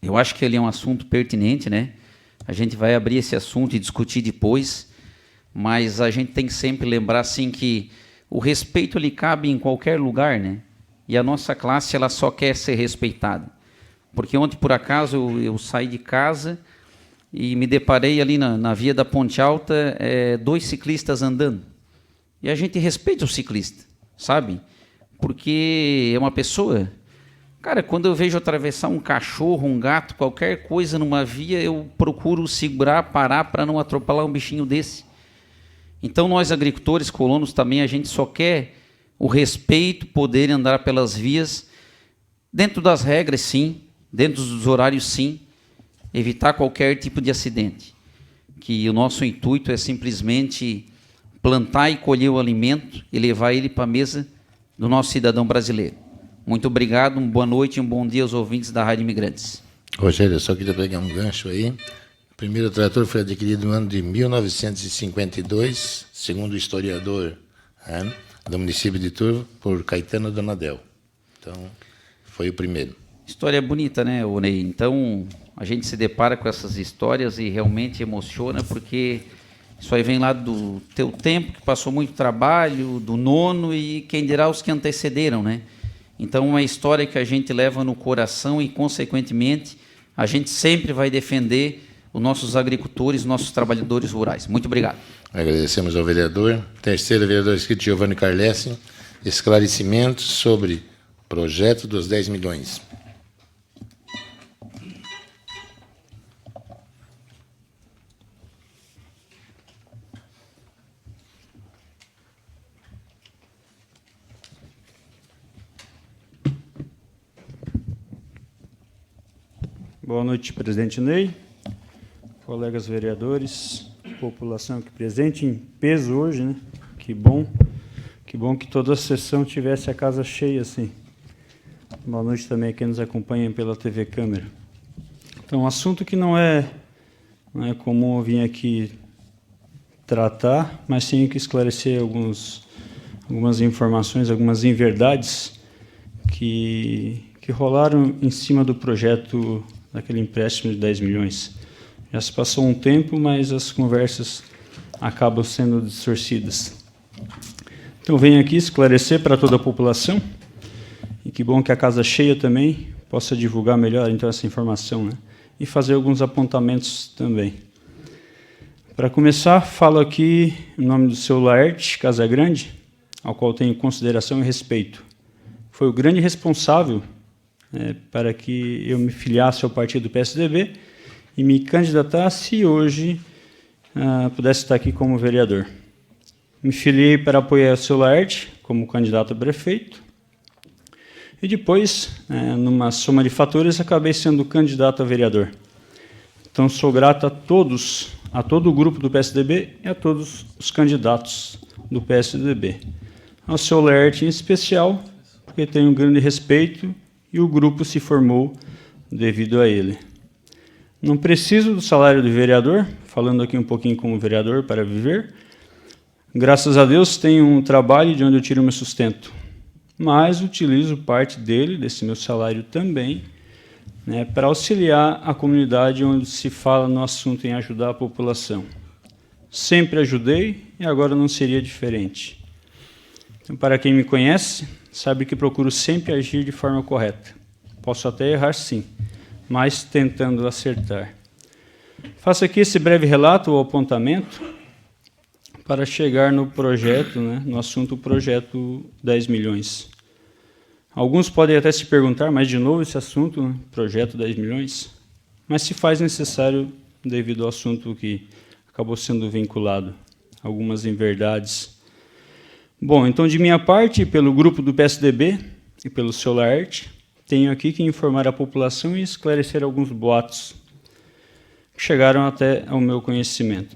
eu acho que ele é um assunto pertinente, né? A gente vai abrir esse assunto e discutir depois, mas a gente tem que sempre lembrar, assim, que o respeito ele cabe em qualquer lugar, né? E a nossa classe ela só quer ser respeitada. Porque ontem, por acaso, eu saí de casa e me deparei ali na via da Ponte Alta, 2 ciclistas andando. E a gente respeita o ciclista, sabe? Porque é uma pessoa... Cara, quando eu vejo atravessar um cachorro, um gato, qualquer coisa numa via, eu procuro segurar, parar para não atropelar um bichinho desse. Então, nós agricultores, colonos também, a gente só quer o respeito, poder andar pelas vias, dentro das regras, sim, dentro dos horários, sim, evitar qualquer tipo de acidente. Que o nosso intuito é simplesmente plantar e colher o alimento e levar ele para a mesa do nosso cidadão brasileiro. Muito obrigado, uma boa noite e um bom dia aos ouvintes da Rádio Imigrantes. Rogério, eu só queria pegar um gancho aí. O primeiro trator foi adquirido no ano de 1952, segundo o historiador do município de Turvo, por Caetano Donadel. Então, foi o primeiro. História bonita, né, Ney? Então, a gente se depara com essas histórias e realmente emociona, porque isso aí vem lá do teu tempo, que passou muito trabalho, do nono, e quem dirá os que antecederam, né? Então, uma história que a gente leva no coração e, consequentemente, a gente sempre vai defender os nossos agricultores, os nossos trabalhadores rurais. Muito obrigado. Agradecemos ao vereador. Terceiro, vereador inscrito Giovanni Carlessi. Esclarecimentos sobre o projeto dos 10 milhões. Boa noite, presidente Ney, colegas vereadores, população aqui presente em peso hoje, né? Que bom que toda a sessão tivesse a casa cheia assim. Boa noite também a quem nos acompanha pela TV Câmara. Então, um assunto que não é comum eu vir aqui tratar, mas tenho que esclarecer algumas informações, algumas inverdades que rolaram em cima do projeto daquele empréstimo de 10 milhões. Já se passou um tempo, mas as conversas acabam sendo distorcidas. Então, venho aqui esclarecer para toda a população, e que bom que a casa cheia também possa divulgar melhor então essa informação, né? E fazer alguns apontamentos também. Para começar, falo aqui em nome do seu Laerte Casagrande, ao qual tenho consideração e respeito. Foi o grande responsável para que eu me filiasse ao partido PSDB e me candidatasse e hoje pudesse estar aqui como vereador. Me filiei para apoiar o seu Laerte como candidato a prefeito e depois, numa soma de fatores, acabei sendo candidato a vereador. Então, sou grato a todos, a todo o grupo do PSDB e a todos os candidatos do PSDB. Ao seu Laerte em especial, porque tenho um grande respeito e o grupo se formou devido a ele. Não preciso do salário de vereador, falando aqui um pouquinho como vereador para viver. Graças a Deus tenho um trabalho de onde eu tiro meu sustento, mas utilizo parte desse meu salário também, né, para auxiliar a comunidade onde se fala no assunto em ajudar a população. Sempre ajudei e agora não seria diferente. Então, para quem me conhece, sabe que procuro sempre agir de forma correta. Posso até errar, sim, mas tentando acertar. Faço aqui esse breve relato ou apontamento para chegar no projeto, né, no assunto projeto 10 milhões. Alguns podem até se perguntar, mas de novo esse assunto, né, projeto 10 milhões, mas se faz necessário devido ao assunto que acabou sendo vinculado, algumas inverdades. Bom, então, de minha parte, pelo grupo do PSDB e pelo seu Laerte, tenho aqui que informar a população e esclarecer alguns boatos que chegaram até ao meu conhecimento.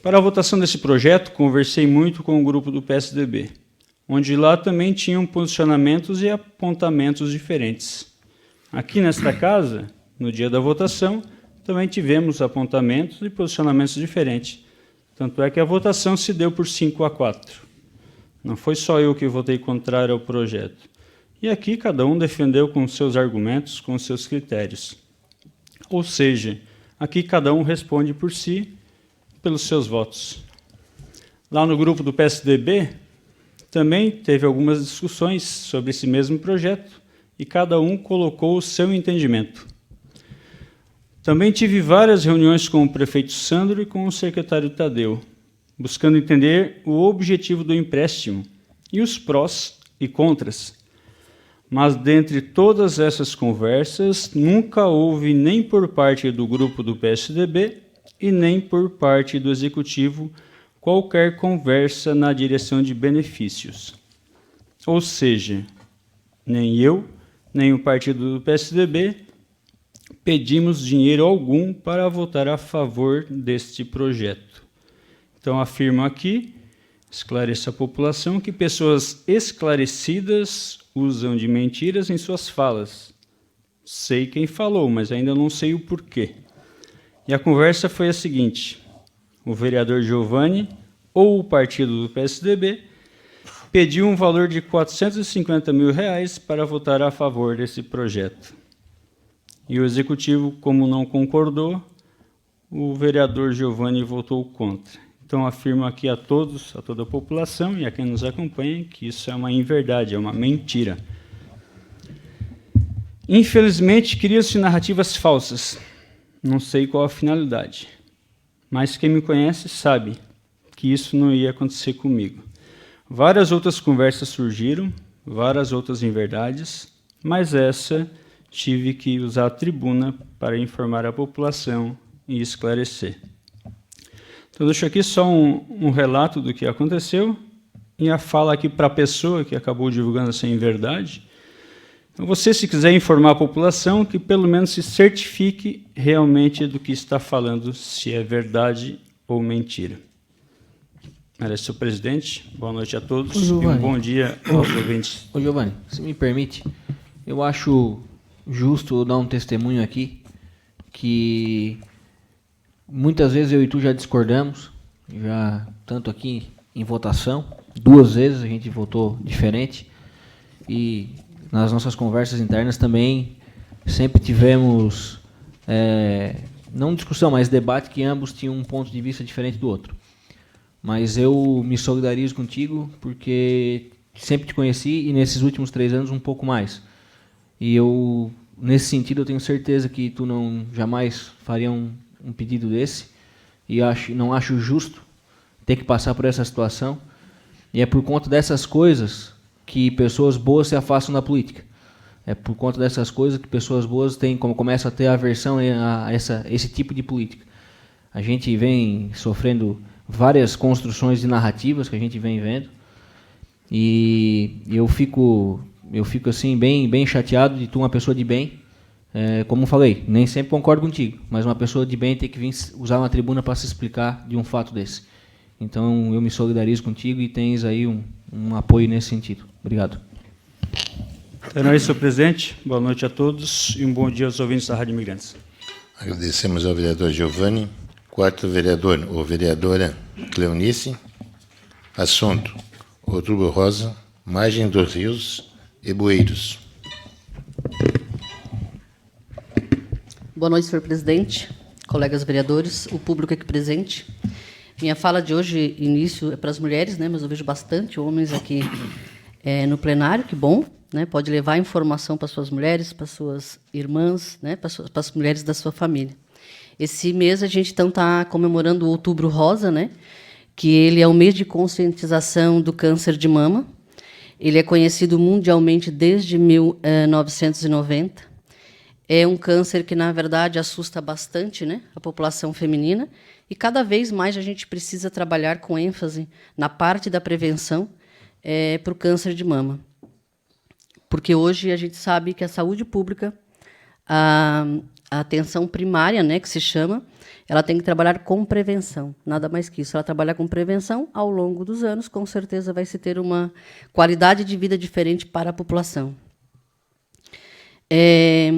Para a votação desse projeto, conversei muito com o grupo do PSDB, onde lá também tinham posicionamentos e apontamentos diferentes. Aqui nesta casa, no dia da votação, também tivemos apontamentos e posicionamentos diferentes. Tanto é que a votação se deu por 5-4. Não foi só eu que votei contrário ao projeto. E aqui cada um defendeu com seus argumentos, com seus critérios. Ou seja, aqui cada um responde por si, pelos seus votos. Lá no grupo do PSDB, Também teve algumas discussões sobre esse mesmo projeto e cada um colocou o seu entendimento. Também tive várias reuniões com o prefeito Sandro e com o secretário Tadeu, buscando entender o objetivo do empréstimo e os prós e contras. Mas, dentre todas essas conversas, nunca houve nem por parte do grupo do PSDB e nem por parte do Executivo qualquer conversa na direção de benefícios. Ou seja, nem eu, nem o partido do PSDB pedimos dinheiro algum para votar a favor deste projeto. Então, afirmo aqui, esclareço a população, que pessoas esclarecidas usam de mentiras em suas falas. Sei quem falou, mas ainda não sei o porquê. E a conversa foi a seguinte: o vereador Giovanni, ou o partido do PSDB, pediu um valor de R$ 450 mil para votar a favor desse projeto. E o Executivo, como não concordou, o vereador Giovanni votou contra. Então, afirmo aqui a todos, a toda a população e a quem nos acompanha, que isso é uma inverdade, é uma mentira. Infelizmente, criam-se narrativas falsas. Não sei qual a finalidade, mas quem me conhece sabe que isso não ia acontecer comigo. Várias outras conversas surgiram, várias outras inverdades, mas essa tive que usar a tribuna para informar a população e esclarecer. Então, deixo aqui só um relato do que aconteceu e a fala aqui para a pessoa que acabou divulgando essa inverdade. Então, você, se quiser informar a população, que pelo menos se certifique realmente do que está falando, se é verdade ou mentira. Era senhor presidente, boa noite a todos e um bom dia aos ouvintes. Ô, Giovanni, se me permite, eu acho justo dar um testemunho aqui, que muitas vezes eu e tu já discordamos, já tanto aqui em votação, 2 vezes a gente votou diferente, e nas nossas conversas internas também sempre tivemos, não discussão, mas debate, que ambos tinham um ponto de vista diferente do outro. Mas eu me solidarizo contigo porque sempre te conheci e nesses últimos 3 anos um pouco mais. E eu, nesse sentido, eu tenho certeza que tu não jamais faria um pedido desse, e não acho justo ter que passar por essa situação, e é por conta dessas coisas que pessoas boas se afastam da política. É por conta dessas coisas que pessoas boas começam a ter aversão a esse tipo de política. A gente vem sofrendo várias construções de narrativas que a gente vem vendo, e eu fico assim bem chateado de tu, uma pessoa de bem. Como falei, nem sempre concordo contigo, mas uma pessoa de bem tem que vir usar uma tribuna para se explicar de um fato desse. Então, eu me solidarizo contigo e tens aí um apoio nesse sentido. Obrigado. Então é isso, senhor presidente. Boa noite a todos e um bom dia aos ouvintes da Rádio Imigrantes. Agradecemos ao vereador Giovanni. Quarto vereador, ou vereadora Cleonice. Assunto: Outubro Rosa, margem dos rios e bueiros. Boa noite, senhor presidente, colegas vereadores, o público aqui presente. Minha fala de hoje, início, é para as mulheres, né, mas eu vejo bastante homens aqui no plenário, que bom, né, pode levar informação para suas mulheres, para suas irmãs, né, para as mulheres da sua família. Esse mês a gente então está comemorando o Outubro Rosa, né, que ele é o mês de conscientização do câncer de mama. Ele é conhecido mundialmente desde 1990. É um câncer que, na verdade, assusta bastante, né, a população feminina, e cada vez mais a gente precisa trabalhar com ênfase na parte da prevenção para o câncer de mama. Porque hoje a gente sabe que a saúde pública, a atenção primária, né, que se chama, ela tem que trabalhar com prevenção, nada mais que isso. Ela trabalhar com prevenção, ao longo dos anos, com certeza vai se ter uma qualidade de vida diferente para a população.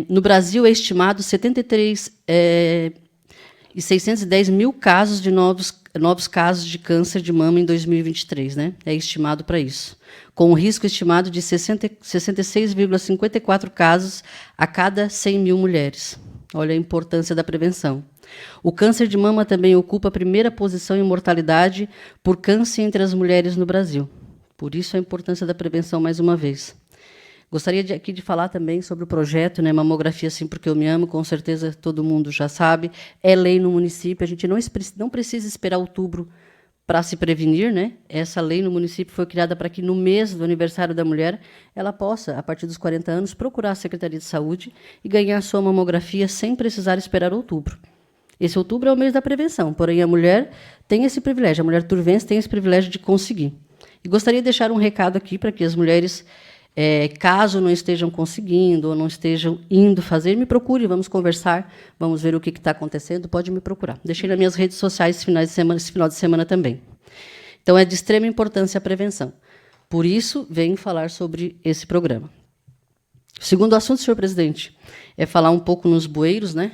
No Brasil, é estimado 73.610 mil casos de novos casos de câncer de mama em 2023, né? É estimado para isso, com um risco estimado de 66,54 casos a cada 100 mil mulheres. Olha a importância da prevenção. O câncer de mama também ocupa a primeira posição em mortalidade por câncer entre as mulheres no Brasil. Por isso a importância da prevenção mais uma vez. Gostaria aqui de falar também sobre o projeto, né, Mamografia Sim Porque Eu Me Amo, com certeza todo mundo já sabe, é lei no município, a gente não precisa esperar outubro para se prevenir, né? Essa lei no município foi criada para que no mês do aniversário da mulher ela possa, a partir dos 40 anos, procurar a Secretaria de Saúde e ganhar sua mamografia sem precisar esperar outubro. Esse outubro é o mês da prevenção, porém a mulher tem esse privilégio, a mulher turvense tem esse privilégio de conseguir. E gostaria de deixar um recado aqui para que as mulheres, caso não estejam conseguindo ou não estejam indo fazer, me procure, vamos conversar, vamos ver o que está acontecendo, pode me procurar. Deixei nas minhas redes sociais esse final de semana também. Então, é de extrema importância a prevenção. Por isso, venho falar sobre esse programa. O segundo assunto, senhor presidente, é falar um pouco nos bueiros, né?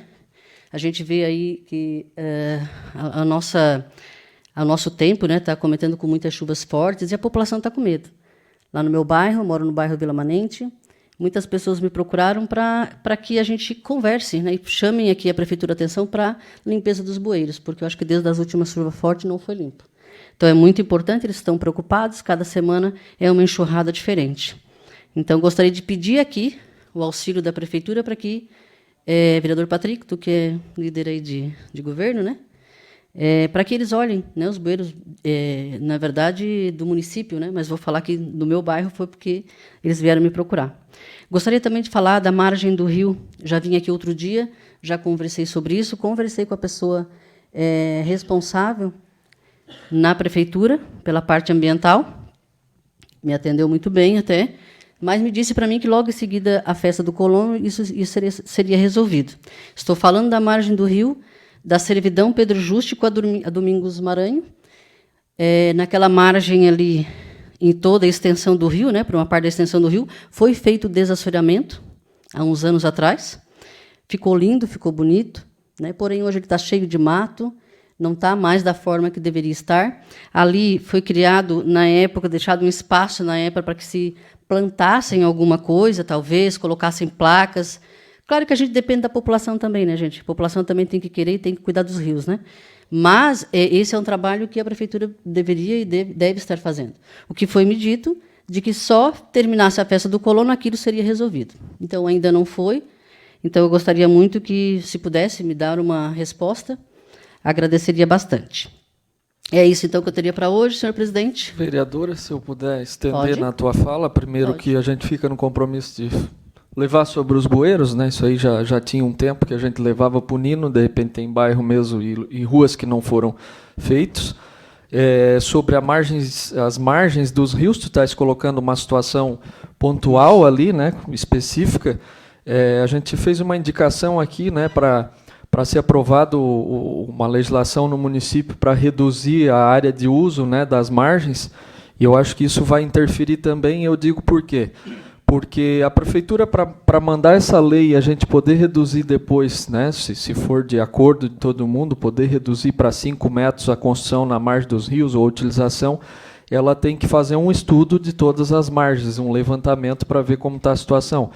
A gente vê aí que o nosso tempo está cometendo com muitas chuvas fortes e a população está com medo. Lá no meu bairro, eu moro no bairro Vila Manente, muitas pessoas me procuraram para que a gente converse, né, e chamem aqui a Prefeitura atenção para a limpeza dos bueiros, porque eu acho que desde as últimas chuvas fortes não foi limpo. Então, é muito importante, eles estão preocupados, cada semana é uma enxurrada diferente. Então, gostaria de pedir aqui o auxílio da Prefeitura para que, vereador Patrick, tu que é líder aí de governo, né, para que eles olhem, né, os bueiros, na verdade, do município, né, mas vou falar que do meu bairro foi porque eles vieram me procurar. Gostaria também de falar da margem do rio. Já vim aqui outro dia, já conversei sobre isso, conversei com a pessoa responsável na prefeitura pela parte ambiental, me atendeu muito bem até, mas me disse para mim que logo em seguida a festa do colono isso seria resolvido. Estou falando da margem do rio, da Servidão Pedro Juste com a Domingos Maranhão, naquela margem ali, em toda a extensão do rio, né, para uma parte da extensão do rio, foi feito o desassoreamento, há uns anos atrás. Ficou lindo, ficou bonito, né, porém hoje ele está cheio de mato, não está mais da forma que deveria estar. Ali foi criado, na época, deixado um espaço na época para que se plantassem alguma coisa, talvez, colocassem placas. Claro que a gente depende da população também, né, gente? A população também tem que querer e tem que cuidar dos rios, né? Mas esse é um trabalho que a prefeitura deveria e deve estar fazendo. O que foi me dito de que só terminasse a festa do colono, aquilo seria resolvido. Então, ainda não foi. Então, eu gostaria muito que, se pudesse me dar uma resposta, agradeceria bastante. É isso, então, que eu teria para hoje, senhor presidente. Vereadora, se eu puder estender Pode? na tua fala, primeiro Pode. que a gente fica no compromisso de levar sobre os bueiros, né? Isso aí já tinha um tempo que a gente levava para o Nino, de repente tem bairro mesmo e ruas que não foram feitos. Sobre as margens dos rios, tu estás colocando uma situação pontual ali, né? Específica. A gente fez uma indicação aqui, né? Para ser aprovado uma legislação no município para reduzir a área de uso, né, das margens, e eu acho que isso vai interferir também, eu digo por quê? Porque a prefeitura, para mandar essa lei e a gente poder reduzir depois, né, se for de acordo de todo mundo, poder reduzir para 5 metros a construção na margem dos rios ou a utilização, ela tem que fazer um estudo de todas as margens, um levantamento para ver como está a situação.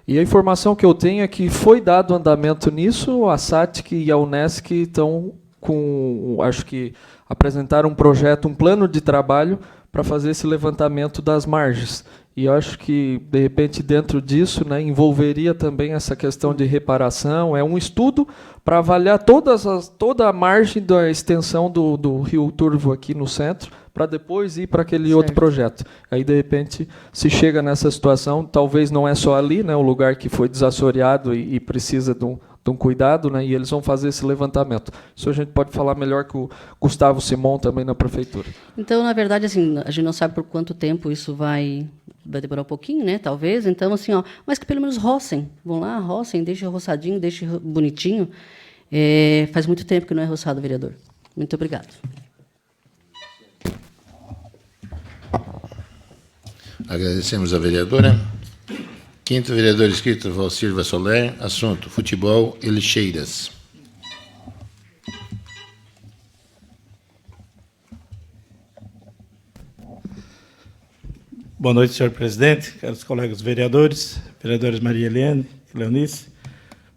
E a informação que eu tenho é que foi dado andamento nisso, a SATIC e a UNESCO estão acho que apresentaram um projeto, um plano de trabalho para fazer esse levantamento das margens. E eu acho que, de repente, dentro disso, né, envolveria também essa questão de reparação, um estudo para avaliar toda a margem da extensão do Rio Turvo aqui no centro, para depois ir para aquele outro projeto. Aí, de repente, se chega nessa situação, talvez não é só ali, né, o lugar que foi desassoreado e precisa de um cuidado, né, e eles vão fazer esse levantamento. Isso a gente pode falar melhor que o Gustavo Simon também na prefeitura. Então, na verdade, assim, a gente não sabe por quanto tempo isso vai demorar um pouquinho, né, talvez. Então, assim, mas que pelo menos rocem. Vão lá, rocem, deixem roçadinho, deixem bonitinho. Faz muito tempo que não é roçado, vereador. Muito obrigado. Agradecemos a vereadora. Quinto vereador inscrito, Valsilva Soler. Assunto: futebol e lixeiras. Boa noite, senhor presidente, caros colegas vereadores, vereadores Maria Helene e Leonice,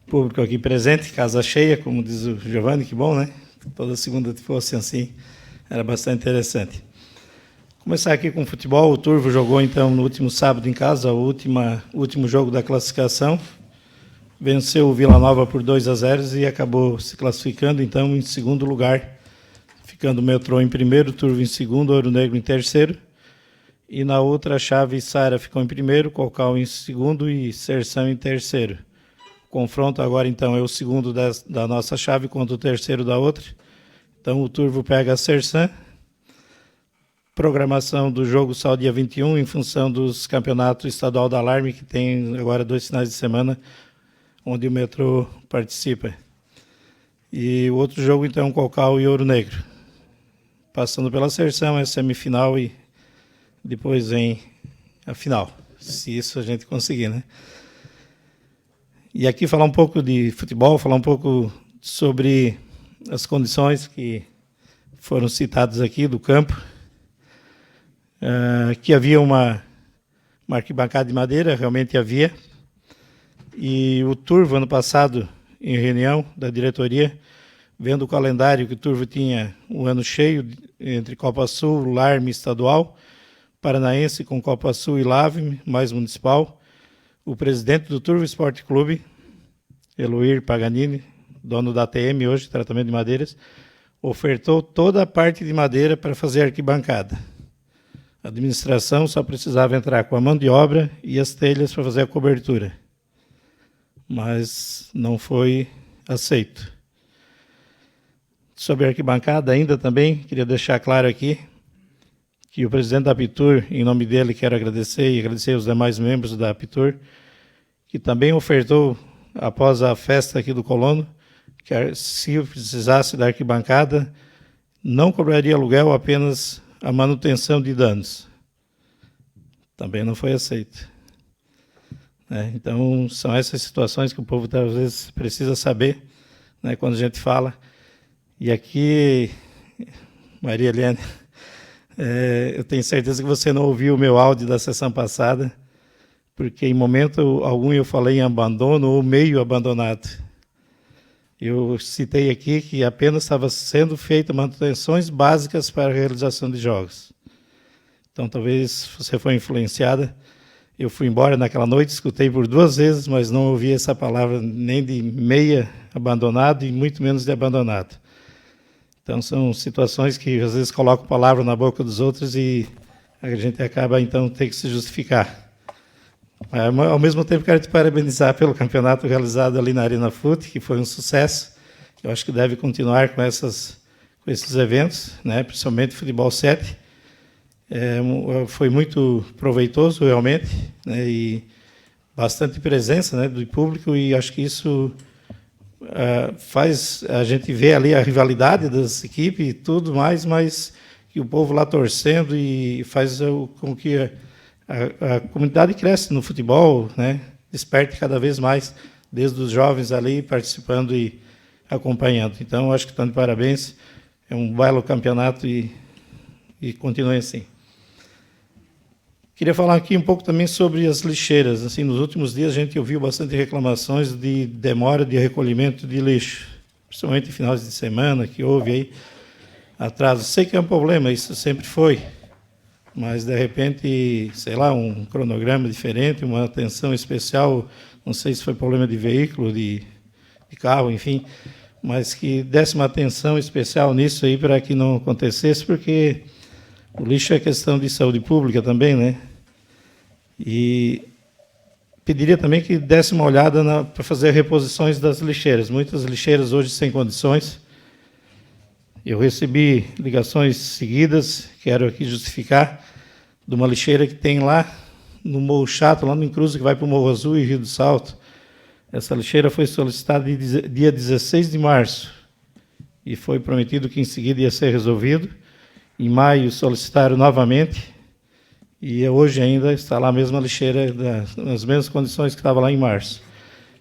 público aqui presente, casa cheia, como diz o Giovanni, que bom, né? Toda segunda fosse assim, era bastante interessante. Começar aqui com o futebol. O Turvo jogou, então, no último sábado em casa, o último jogo da classificação. Venceu o Vila Nova por 2-0 e acabou se classificando, então, em segundo lugar, ficando o Metrô em primeiro, Turvo em segundo, Ouro Negro em terceiro. E na outra chave, Sara ficou em primeiro, Cocal em segundo e Serção em terceiro. O confronto agora, então, é o segundo da nossa chave contra o terceiro da outra. Então, o Turvo pega a Serção. Programação do jogo só dia 21, em função dos campeonatos estadual da Alarme, que tem agora 2 finais de semana, onde o Metrô participa. E o outro jogo, então, Cocal e Ouro Negro. Passando pela Serção, é semifinal e depois vem a final, se isso a gente conseguir, né? E aqui falar um pouco de futebol, falar um pouco sobre as condições que foram citadas aqui do campo. Que havia uma arquibancada de madeira, realmente havia. E o Turvo, ano passado, em reunião da diretoria, vendo o calendário que o Turvo tinha um ano cheio, entre Copa Sul, Larme estadual, Paranaense com Copa Sul e Lave, mais municipal, o presidente do Turvo Esporte Clube, Eloir Paganini, dono da ATM hoje, tratamento de madeiras, ofertou toda a parte de madeira para fazer arquibancada. A administração só precisava entrar com a mão de obra e as telhas para fazer a cobertura. Mas não foi aceito. Sobre a arquibancada, ainda também, queria deixar claro aqui que o presidente da Apitur, em nome dele, quero agradecer e agradecer aos demais membros da Apitur, que também ofertou, após a festa aqui do Colono, que se precisasse da arquibancada, não cobraria aluguel, apenas a manutenção de danos. Também não foi aceito. Então, são essas situações que o povo, às vezes, precisa saber, né, quando a gente fala. E aqui, Maria Helene, eu tenho certeza que você não ouviu o meu áudio da sessão passada, porque em momento algum eu falei em abandono ou meio abandonado. Eu citei aqui que apenas estava sendo feita manutenções básicas para a realização de jogos. Então, talvez você foi influenciada. Eu fui embora naquela noite, escutei por 2 vezes, mas não ouvi essa palavra nem de meia abandonado e muito menos de abandonado. Então, são situações que às vezes colocam palavra na boca dos outros e a gente acaba, então, ter que se justificar. Ao mesmo tempo, quero te parabenizar pelo campeonato realizado ali na Arena Fute, que foi um sucesso. Eu acho que deve continuar com esses eventos, né? Principalmente Futebol 7. Foi muito proveitoso, realmente, né? E bastante presença, né, do público, e acho que isso faz a gente ver ali a rivalidade das equipes e tudo mais, mas que o povo lá torcendo e faz com que a comunidade cresce no futebol, né? Desperte cada vez mais, desde os jovens ali participando e acompanhando. Então, acho que estão de parabéns. É um belo campeonato e continue assim. Queria falar aqui um pouco também sobre as lixeiras. Assim, nos últimos dias a gente ouviu bastante reclamações de demora de recolhimento de lixo, principalmente em finais de semana, que houve aí atraso. Sei que é um problema, isso sempre foi. Mas, de repente, sei lá, um cronograma diferente, uma atenção especial, não sei se foi problema de veículo, de carro, enfim, mas que desse uma atenção especial nisso aí para que não acontecesse, porque o lixo é questão de saúde pública também, né? E pediria também que desse uma olhada para fazer reposições das lixeiras. Muitas lixeiras hoje sem condições. Eu recebi ligações seguidas, quero aqui justificar, de uma lixeira que tem lá no Morro Chato, lá no Encruzo, que vai para o Morro Azul e Rio do Salto. Essa lixeira foi solicitada dia 16 de março e foi prometido que em seguida ia ser resolvido. Em maio solicitaram novamente e hoje ainda está lá a mesma lixeira, nas mesmas condições que estava lá em março.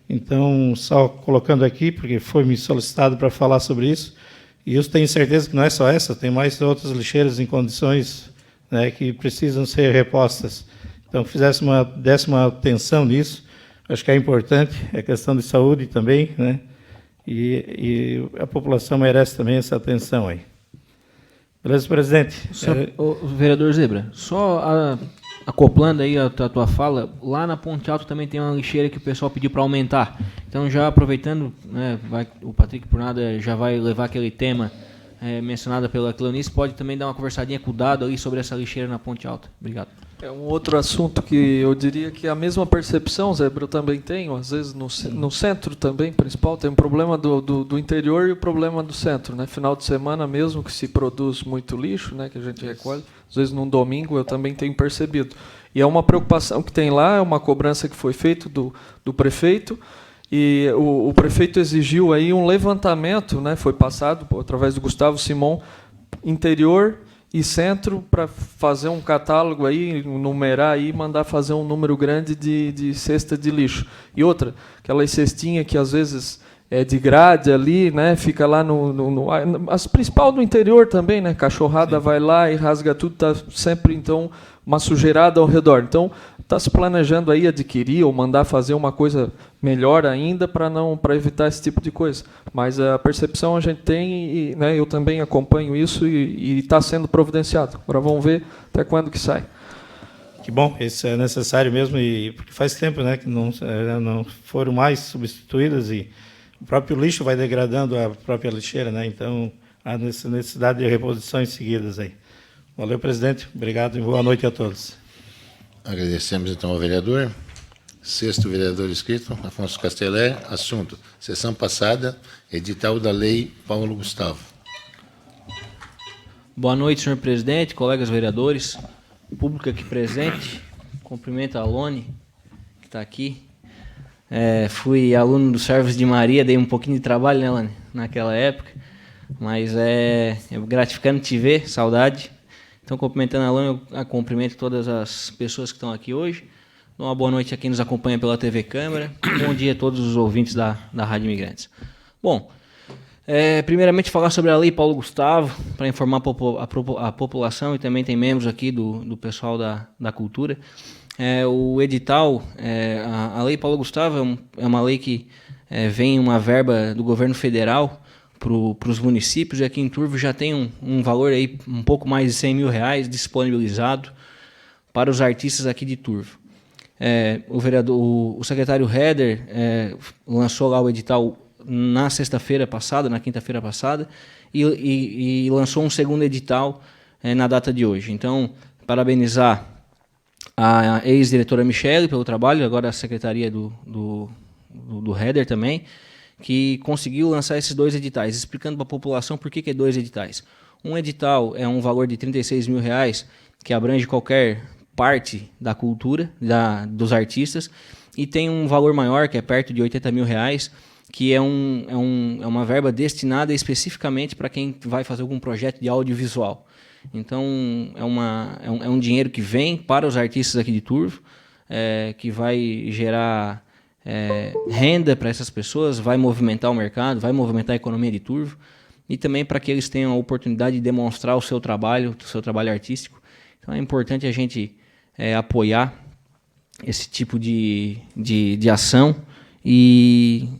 Então, só colocando aqui, porque foi me solicitado para falar sobre isso, e eu tenho certeza que não é só essa, tem mais outras lixeiras em condições, né, que precisam ser repostas. Então, desse uma atenção nisso, acho que é importante, é questão de saúde também, né, e a população merece também essa atenção aí. Beleza, presidente? O vereador Zebra, só acoplando aí a tua fala, lá na Ponte Alta também tem uma lixeira que o pessoal pediu para aumentar. Então, já aproveitando, né, o Patrick, por nada, já vai levar aquele tema mencionado pela Cleonice, pode também dar uma conversadinha com o Dado ali sobre essa lixeira na Ponte Alta. Obrigado. É um outro assunto que eu diria que a mesma percepção, Zebra, eu também tenho, às vezes no centro também, principal, tem um problema do interior e o problema do centro, né? Final de semana mesmo que se produz muito lixo, né, que a gente recolhe, às vezes num domingo eu também tenho percebido. E é uma preocupação que tem lá, é uma cobrança que foi feita do prefeito, e o prefeito exigiu aí um levantamento, né, foi passado através do Gustavo Simon, interior e centro, para fazer um catálogo aí, numerar aí, mandar fazer um número grande de cesta de lixo. E outra, aquelas cestinhas que às vezes é de grade ali, né, fica lá as principal do interior também, né, cachorrada vai lá e rasga tudo, tá sempre então uma sujeirada ao redor. Então está se planejando aí adquirir ou mandar fazer uma coisa melhor ainda para evitar esse tipo de coisa. Mas a percepção a gente tem e, né, eu também acompanho isso e está sendo providenciado. Agora vamos ver até quando que sai. Que bom, isso é necessário mesmo, e porque faz tempo, né, que não foram mais substituídas e o próprio lixo vai degradando a própria lixeira, né? Então há necessidade de reposições seguidas aí. Valeu, presidente. Obrigado e boa noite a todos. Agradecemos, então, ao vereador. Sexto vereador inscrito, Afonso Castelé. Assunto: sessão passada, edital da lei Paulo Gustavo. Boa noite, senhor presidente, colegas vereadores, público aqui presente. Cumprimento a Alone, que está aqui. Fui aluno do Servos de Maria, dei um pouquinho de trabalho, né, Alone, naquela época. Mas é gratificante te ver, saudade. Então, cumprimentando a Alane, eu cumprimento todas as pessoas que estão aqui hoje. Dou uma boa noite a quem nos acompanha pela TV Câmara. Bom dia a todos os ouvintes da Rádio Imigrantes. Bom, primeiramente falar sobre a Lei Paulo Gustavo, para informar a população, e também tem membros aqui do pessoal da cultura. O edital, a Lei Paulo Gustavo é uma lei que vem uma verba do governo federal para os municípios, e aqui em Turvo já tem um valor aí um pouco mais de R$100 mil disponibilizado para os artistas aqui de Turvo. O secretário Heder lançou lá o edital na sexta-feira passada, na quinta-feira passada, e lançou um segundo edital na data de hoje. Então, parabenizar a ex-diretora Michele pelo trabalho, agora a secretaria do Heder também, que conseguiu lançar esses dois editais, explicando para a população por que é dois editais. Um edital é um valor de R$36 mil, que abrange qualquer parte da cultura, dos artistas, e tem um valor maior, que é perto de R$80 mil, que é uma verba destinada especificamente para quem vai fazer algum projeto de audiovisual. Então, é um dinheiro que vem para os artistas aqui de Turvo, que vai gerar renda para essas pessoas, vai movimentar o mercado, vai movimentar a economia de Turvo, e também para que eles tenham a oportunidade de demonstrar o seu trabalho artístico. Então é importante a gente apoiar esse tipo de ação, e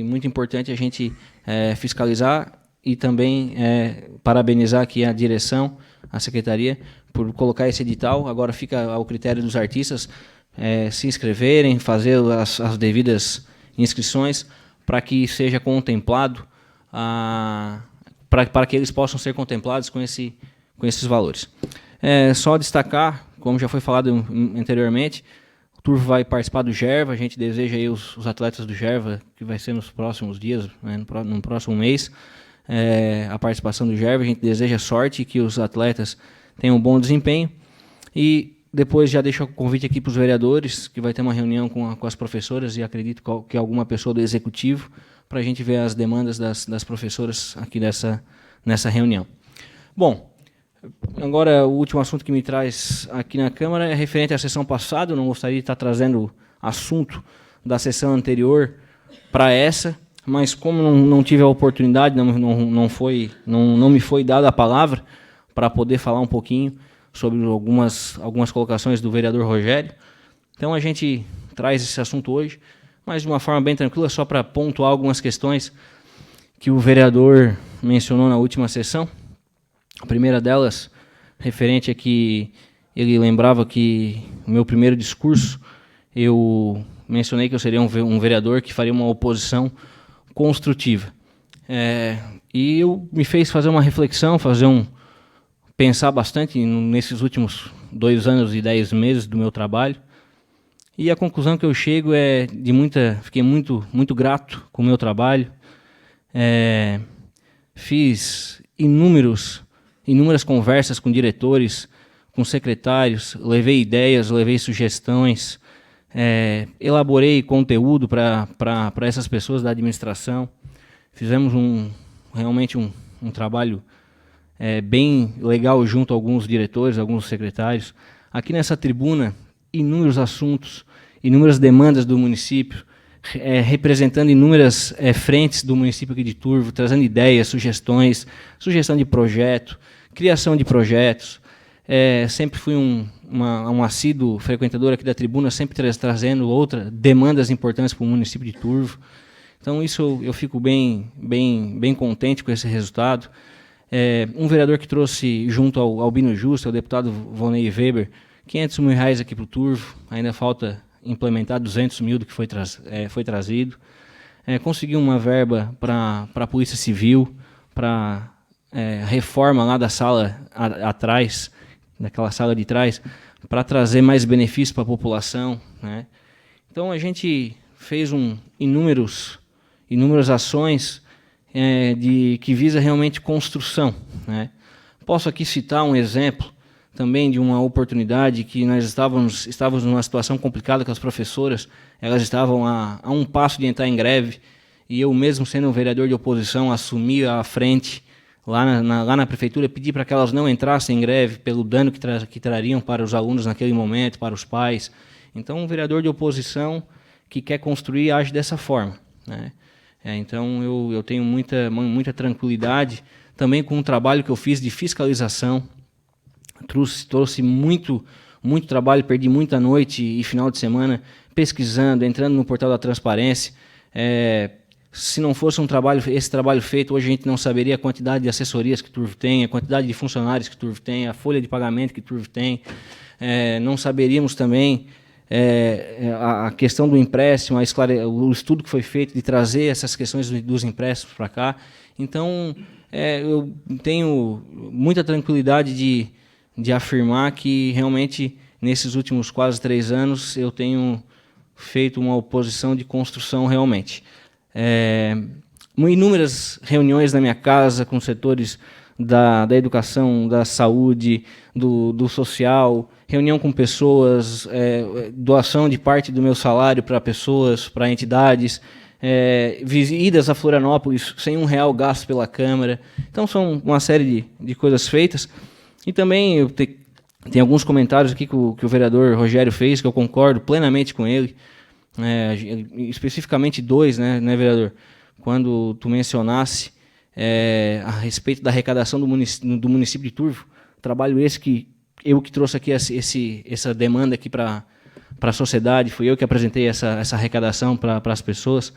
muito importante a gente fiscalizar e também parabenizar aqui a direção, a secretaria, por colocar esse edital. Agora fica ao critério dos artistas se inscreverem, fazer as devidas inscrições para que seja contemplado, para que eles possam ser contemplados com esses valores. Só destacar, como já foi falado anteriormente, o Turvo vai participar do Gerva. A gente deseja aí os atletas do Gerva, que vai ser nos próximos dias, no próximo mês, a participação do Gerva. A gente deseja sorte, que os atletas tenham um bom desempenho. E depois já deixo o convite aqui para os vereadores, que vai ter uma reunião com as professoras, e acredito que alguma pessoa do executivo, para a gente ver as demandas das professoras aqui nessa reunião. Bom, agora o último assunto que me traz aqui na Câmara é referente à sessão passada. Eu não gostaria de estar trazendo assunto da sessão anterior para essa, mas como não tive a oportunidade, não me foi dada a palavra para poder falar um pouquinho sobre algumas colocações do vereador Rogério. Então a gente traz esse assunto hoje, mas de uma forma bem tranquila, só para pontuar algumas questões que o vereador mencionou na última sessão. A primeira delas, referente a que ele lembrava que no meu primeiro discurso eu mencionei que eu seria um vereador que faria uma oposição construtiva. E me fez fazer uma reflexão, pensar bastante nesses últimos 2 anos e 10 meses do meu trabalho. E a conclusão que eu chego é fiquei muito grato com o meu trabalho. Fiz inúmeras conversas com diretores, com secretários, levei ideias, levei sugestões, elaborei conteúdo para essas pessoas da administração. Fizemos realmente um trabalho bem legal junto a alguns diretores, alguns secretários. Aqui nessa tribuna, inúmeros assuntos, inúmeras demandas do município, representando inúmeras frentes do município aqui de Turvo, trazendo ideias, sugestões, sugestão de projeto, criação de projetos. Sempre fui um assíduo frequentador aqui da tribuna, sempre trazendo demandas importantes para o município de Turvo. Então, isso eu fico bem contente com esse resultado. Um vereador que trouxe, junto ao Albino Justo, ao deputado Volney Weber, R$500 mil aqui para o Turvo, ainda falta implementar 200 mil do que foi trazido. Conseguiu uma verba para a Polícia Civil, para reforma lá da sala atrás, daquela sala de trás, para trazer mais benefícios para a população, né? Então, a gente fez inúmeras ações que visa realmente construção, né? Posso aqui citar um exemplo também de uma oportunidade que nós estávamos numa situação complicada com as professoras. Elas estavam a um passo de entrar em greve, e eu mesmo, sendo um vereador de oposição, assumi a frente lá na prefeitura, pedi para que elas não entrassem em greve pelo dano que trariam para os alunos naquele momento, para os pais. Então, um vereador de oposição que quer construir age dessa forma, né? Então, eu tenho muita tranquilidade também com o trabalho que eu fiz de fiscalização. Trouxe muito trabalho, perdi muita noite e final de semana pesquisando, entrando no portal da transparência. Se não fosse esse trabalho feito, hoje a gente não saberia a quantidade de assessorias que Turvo tem, a quantidade de funcionários que Turvo tem, a folha de pagamento que Turvo tem. Não saberíamos também a questão do empréstimo, o estudo que foi feito de trazer essas questões dos empréstimos para cá. Então, eu tenho muita tranquilidade de afirmar que realmente nesses últimos quase 3 anos eu tenho feito uma oposição de construção realmente. Inúmeras reuniões na minha casa com setores da educação, da saúde, do social, reunião com pessoas, doação de parte do meu salário para pessoas, para entidades, idas a Florianópolis sem R$1 gasto pela Câmara. Então, são uma série de coisas feitas. E também tem alguns comentários aqui que o vereador Rogério fez, que eu concordo plenamente com ele, especificamente 2, né, vereador? Quando tu mencionasse a respeito da arrecadação do município de Turvo, trabalho esse que trouxe aqui essa demanda aqui para a sociedade, fui eu que apresentei essa arrecadação para as pessoas.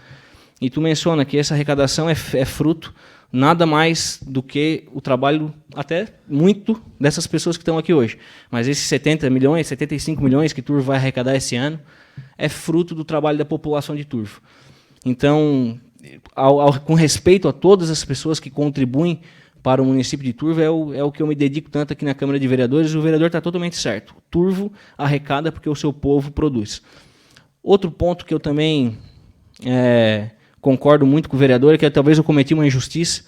E tu menciona que essa arrecadação é fruto nada mais do que o trabalho, até muito, dessas pessoas que estão aqui hoje. Mas esses 70 milhões, 75 milhões que Turvo vai arrecadar esse ano, é fruto do trabalho da população de Turvo. Então, com respeito a todas as pessoas que contribuem para o município de Turvo, é o que eu me dedico tanto aqui na Câmara de Vereadores. O vereador está totalmente certo. Turvo arrecada porque o seu povo produz. Outro ponto que eu também concordo muito com o vereador é que talvez eu cometi uma injustiça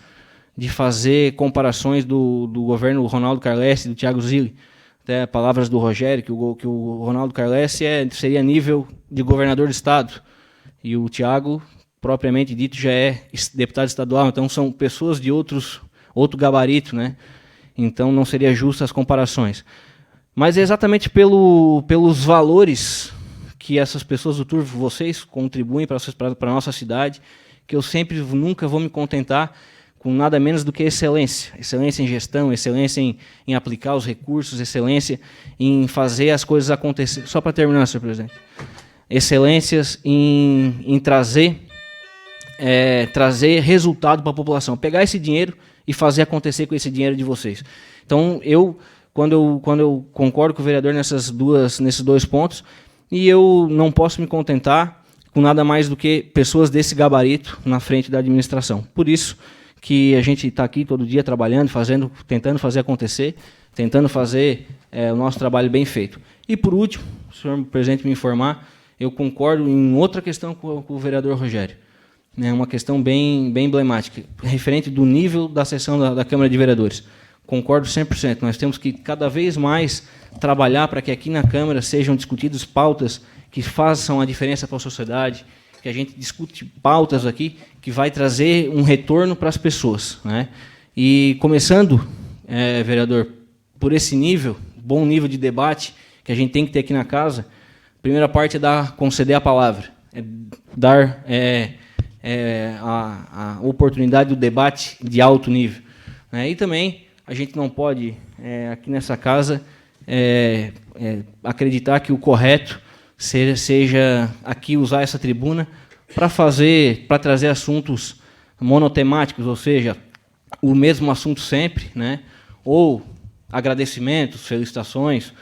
de fazer comparações do governo Ronaldo Carlessi e do Thiago Zilli. Até palavras do Rogério, que o Ronaldo Carlessi seria nível de governador do estado, e o Thiago, propriamente dito, já é deputado estadual. Então, são pessoas de outro gabarito, né? Então, não seria justo as comparações. Mas é exatamente pelos valores que essas pessoas do Turvo, vocês, contribuem para a nossa cidade, que eu nunca vou me contentar com nada menos do que excelência. Excelência em gestão, excelência em aplicar os recursos, excelência em fazer as coisas acontecer. Só para terminar, senhor presidente. Excelências em trazer resultado para a população. Pegar esse dinheiro e fazer acontecer com esse dinheiro de vocês. Então, quando eu concordo com o vereador nesses dois pontos, e eu não posso me contentar com nada mais do que pessoas desse gabarito na frente da administração. Por isso que a gente está aqui todo dia trabalhando, tentando fazer acontecer, tentando fazer o nosso trabalho bem feito. E, por último, o senhor presidente me informar, eu concordo em outra questão com o vereador Rogério. É uma questão bem emblemática, referente do nível da sessão da Câmara de Vereadores. Concordo 100%. Nós temos que cada vez mais trabalhar para que aqui na Câmara sejam discutidas pautas que façam a diferença para a sociedade, que a gente discute pautas aqui que vai trazer um retorno para as pessoas, né? E começando, vereador, por esse nível, bom nível de debate que a gente tem que ter aqui na casa, a primeira parte é conceder a palavra, dar a oportunidade do debate de alto nível, né? E também a gente não pode, aqui nessa casa, acreditar que o correto seja aqui usar essa tribuna para trazer assuntos monotemáticos, ou seja, o mesmo assunto sempre, né? Ou agradecimentos, felicitações,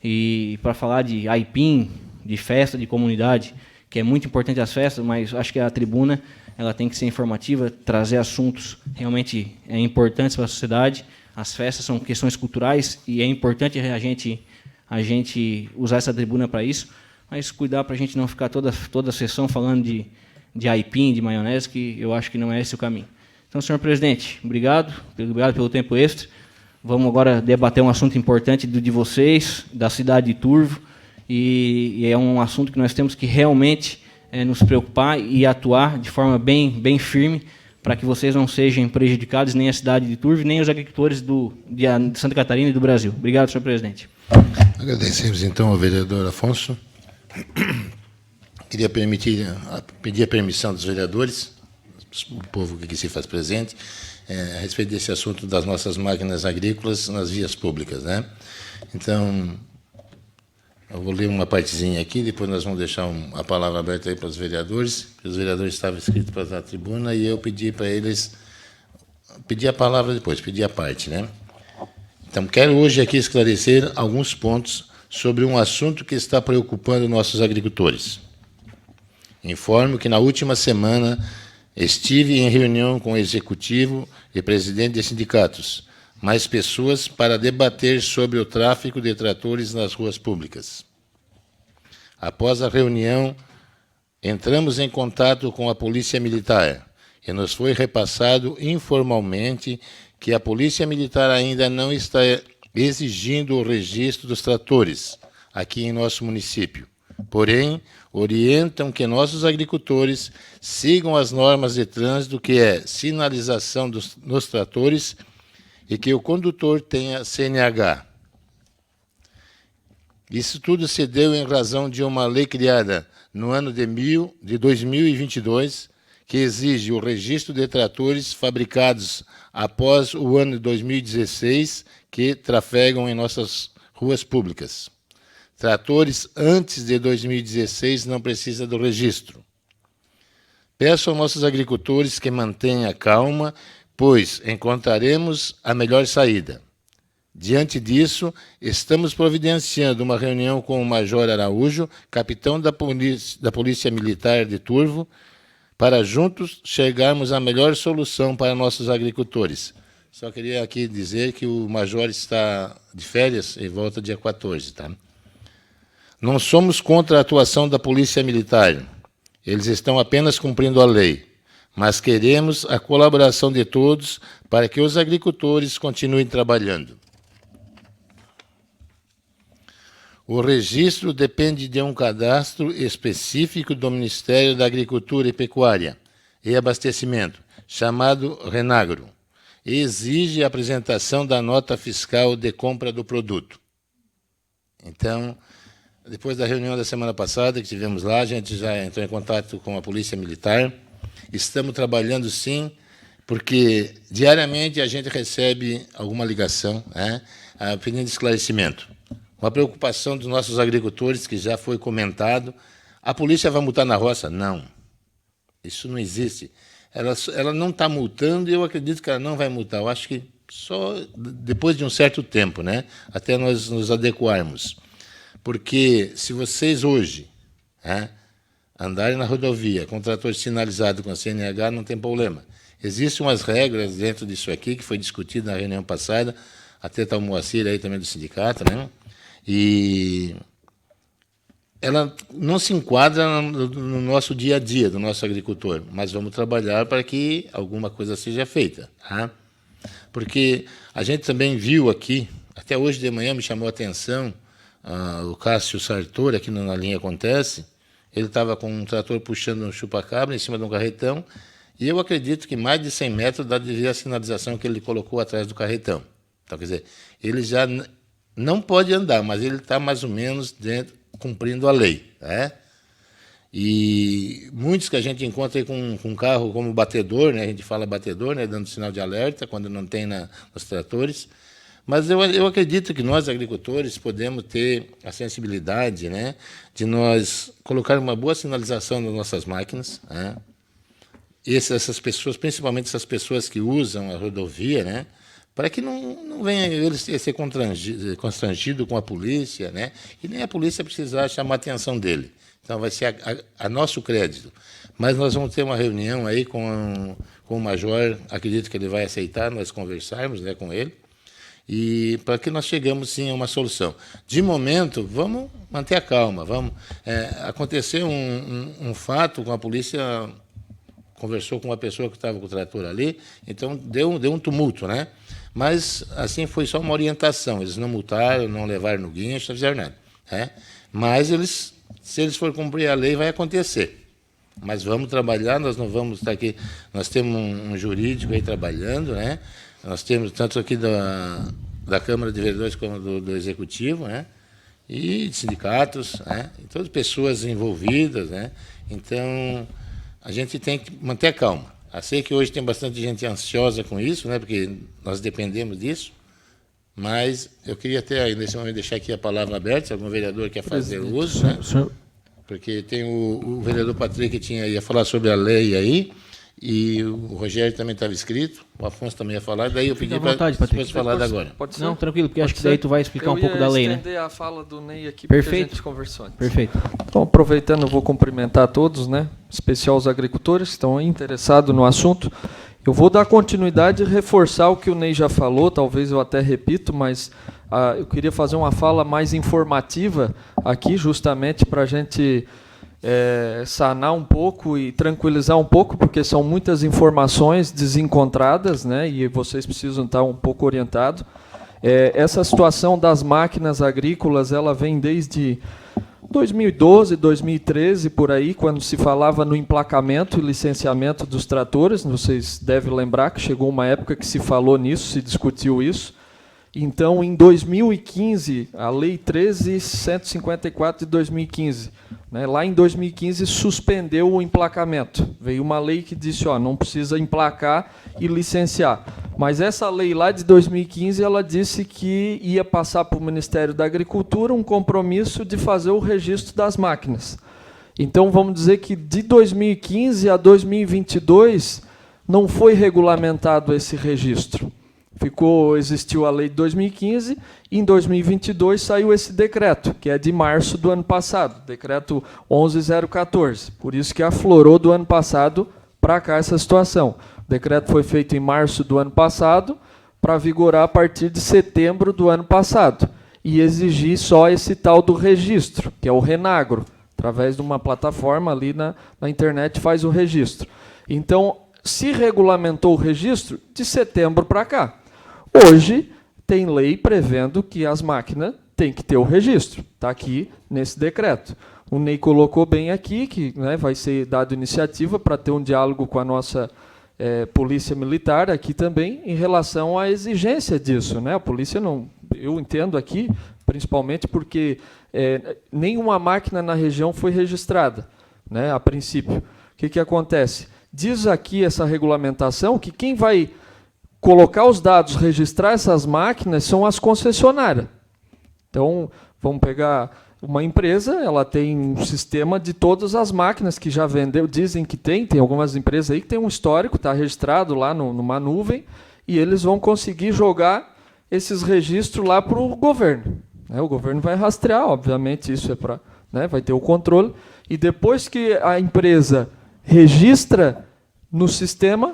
e para falar de aipim, de festa, de comunidade, que é muito importante as festas, mas acho que a tribuna ela tem que ser informativa, trazer assuntos realmente importantes para a sociedade. As festas são questões culturais e é importante a gente usar essa tribuna para isso, mas cuidar para a gente não ficar toda a sessão falando de aipim, de maionese, que eu acho que não é esse o caminho. Então, senhor presidente, obrigado pelo tempo extra. Vamos agora debater um assunto importante de vocês, da cidade de Turvo, e é um assunto que nós temos que realmente nos preocupar e atuar de forma bem firme para que vocês não sejam prejudicados, nem a cidade de Turvo, nem os agricultores de Santa Catarina e do Brasil. Obrigado, senhor presidente. Agradecemos, então, ao vereador Afonso. Queria pedir a permissão dos vereadores, o povo que aqui se faz presente, a respeito desse assunto das nossas máquinas agrícolas nas vias públicas, né? Então, eu vou ler uma partezinha aqui, depois nós vamos deixar a palavra aberta aí para os vereadores, porque os vereadores estavam inscritos para a tribuna e eu pedi para eles, pedi a palavra depois, pedi a parte, né? Então, quero hoje aqui esclarecer alguns pontos sobre um assunto que está preocupando nossos agricultores. Informo que na última semana estive em reunião com o executivo e presidente de sindicatos, mais pessoas para debater sobre o tráfico de tratores nas ruas públicas. Após a reunião, entramos em contato com a Polícia Militar e nos foi repassado informalmente que a Polícia Militar ainda não está exigindo o registro dos tratores aqui em nosso município. Porém, orientam que nossos agricultores sigam as normas de trânsito, que é sinalização nos tratores e que o condutor tenha CNH. Isso tudo se deu em razão de uma lei criada no ano de 2022, que exige o registro de tratores fabricados após o ano de 2016, que trafegam em nossas ruas públicas. Tratores antes de 2016 não precisam do registro. Peço aos nossos agricultores que mantenham a calma, pois encontraremos a melhor saída. Diante disso, estamos providenciando uma reunião com o Major Araújo, capitão da Polícia Militar de Turvo, para juntos chegarmos à melhor solução para nossos agricultores. Só queria aqui dizer que o Major está de férias e volta dia 14, tá? Não somos contra a atuação da Polícia Militar. Eles estão apenas cumprindo a lei, mas queremos a colaboração de todos para que os agricultores continuem trabalhando. O registro depende de um cadastro específico do Ministério da Agricultura e Pecuária e Abastecimento, chamado Renagro, e exige a apresentação da nota fiscal de compra do produto. Então, depois da reunião da semana passada que tivemos lá, a gente já entrou em contato com a Polícia Militar. Estamos trabalhando, sim, porque diariamente a gente recebe alguma ligação, né, pedindo esclarecimento. Uma preocupação dos nossos agricultores, que já foi comentado. A polícia vai multar na roça? Não. Isso não existe. ela não está multando e eu acredito que ela não vai multar. Eu acho que só depois de um certo tempo, né, até nós nos adequarmos. Porque se vocês hoje, né, andarem na rodovia com trator sinalizado com a CNH, não tem problema. Existem umas regras dentro disso aqui, que foi discutido na reunião passada, até está o Moacir aí também do sindicato, né? E ela não se enquadra no nosso dia a dia, do nosso agricultor, mas vamos trabalhar para que alguma coisa seja feita. Tá? Porque a gente também viu aqui, até hoje de manhã me chamou a atenção, o Cássio Sartor, aqui na linha Acontece, ele estava com um trator puxando um chupa-cabra em cima de um carretão, e eu acredito que mais de 100 metros dá de ver a sinalização que ele colocou atrás do carretão. Então, quer dizer, ele já não pode andar, mas ele está mais ou menos dentro, cumprindo a lei. Né? E muitos que a gente encontra aí com carro como batedor, né? A gente fala batedor, né? Dando sinal de alerta quando não tem nos tratores. Mas eu acredito que nós, agricultores, podemos ter a sensibilidade, né? De nós colocar uma boa sinalização nas nossas máquinas, né? Essas pessoas, principalmente essas pessoas que usam a rodovia, né, para que não venha eles ser constrangido com a polícia, né, e nem a polícia precisar chamar a atenção dele. Então, vai ser a nosso crédito. Mas nós vamos ter uma reunião aí com o major, acredito que ele vai aceitar, nós conversarmos, né, com ele, e para que nós chegamos, sim, a uma solução. De momento, vamos manter a calma. Aconteceu um fato com a polícia, conversou com uma pessoa que estava com o trator ali, então deu um tumulto, né? Mas, assim, foi só uma orientação. Eles não multaram, não levaram no guincho, não fizeram nada. Né? Mas, se eles forem cumprir a lei, vai acontecer. Mas vamos trabalhar, nós não vamos estar aqui... Nós temos um jurídico aí trabalhando, né? Nós temos tanto aqui da Câmara de Vereadores como do Executivo, né? E de sindicatos, né? E todas as pessoas envolvidas, né? Então, a gente tem que manter a calma. Eu sei que hoje tem bastante gente ansiosa com isso, né, porque nós dependemos disso, mas eu queria até, nesse momento, deixar aqui a palavra aberta, se algum vereador quer fazer uso, né? Porque tem o vereador Patrick que ia falar sobre a lei aí, e o Rogério também estava inscrito, o Afonso também ia falar, daí eu pedi para depois falar agora. Pode ser? Não, tranquilo, porque acho que daí tu vai explicar um pouco da lei, né? Eu ia estender a fala do Ney aqui, Perfeito. Porque a gente conversou antes. Perfeito. Então, aproveitando, eu vou cumprimentar todos, né? Em especial os agricultores que estão interessados no assunto. Eu vou dar continuidade e reforçar o que o Ney já falou, talvez eu até repito, mas eu queria fazer uma fala mais informativa aqui, justamente para a gente sanar um pouco e tranquilizar um pouco, porque são muitas informações desencontradas, né, e vocês precisam estar um pouco orientados. Essa situação das máquinas agrícolas, ela vem desde 2012, 2013, por aí, quando se falava no emplacamento e licenciamento dos tratores. Vocês devem lembrar que chegou uma época que se falou nisso, se discutiu isso. Então, em 2015, a Lei 13.154 de 2015, né, lá em 2015, suspendeu o emplacamento. Veio uma lei que disse, não precisa emplacar e licenciar. Mas essa lei lá de 2015, ela disse que ia passar para o Ministério da Agricultura um compromisso de fazer o registro das máquinas. Então, vamos dizer que de 2015 a 2022 não foi regulamentado esse registro. Existiu a lei de 2015, e em 2022 saiu esse decreto, que é de março do ano passado, decreto 11.014. Por isso que aflorou do ano passado para cá essa situação. O decreto foi feito em março do ano passado, para vigorar a partir de setembro do ano passado, e exigir só esse tal do registro, que é o Renagro, através de uma plataforma ali na internet faz o registro. Então, se regulamentou o registro de setembro para cá. Hoje, tem lei prevendo que as máquinas têm que ter o registro. Está aqui nesse decreto. O Ney colocou bem aqui que, né, vai ser dado iniciativa para ter um diálogo com a nossa Polícia Militar aqui também, em relação à exigência disso. Né? A polícia não... Eu entendo aqui, principalmente porque nenhuma máquina na região foi registrada, né, a princípio. O que acontece? Diz aqui essa regulamentação que quem vai colocar os dados, registrar essas máquinas, são as concessionárias. Então, vamos pegar Uma empresa, ela tem um sistema de todas as máquinas que já vendeu, dizem que tem algumas empresas aí que tem um histórico, está registrado lá numa nuvem, e eles vão conseguir jogar esses registros lá para o governo. O governo vai rastrear, obviamente, isso é para, vai ter o controle, e depois que a empresa registra no sistema,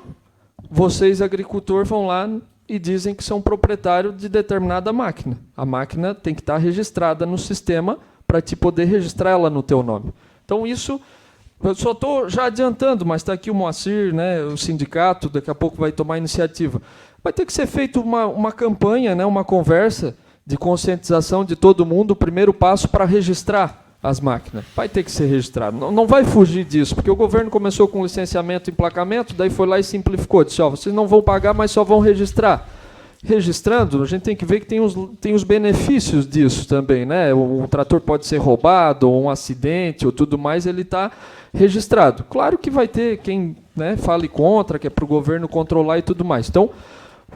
vocês, agricultor, vão lá e dizem que são proprietários de determinada máquina. A máquina tem que estar registrada no sistema para te poder registrar ela no teu nome. Então, isso, eu só estou já adiantando, mas está aqui o Moacir, o sindicato, daqui a pouco vai tomar iniciativa. Vai ter que ser feita uma campanha, uma conversa de conscientização de todo mundo, o primeiro passo para registrar as máquinas. Vai ter que ser registrado. Não vai fugir disso, porque o governo começou com licenciamento e emplacamento, daí foi lá e simplificou. Disse, vocês não vão pagar, mas só vão registrar. Registrando, a gente tem que ver que tem os benefícios disso também. O trator pode ser roubado, ou um acidente, ou tudo mais, ele está registrado. Claro que vai ter quem fale contra, que é para o governo controlar e tudo mais. Então,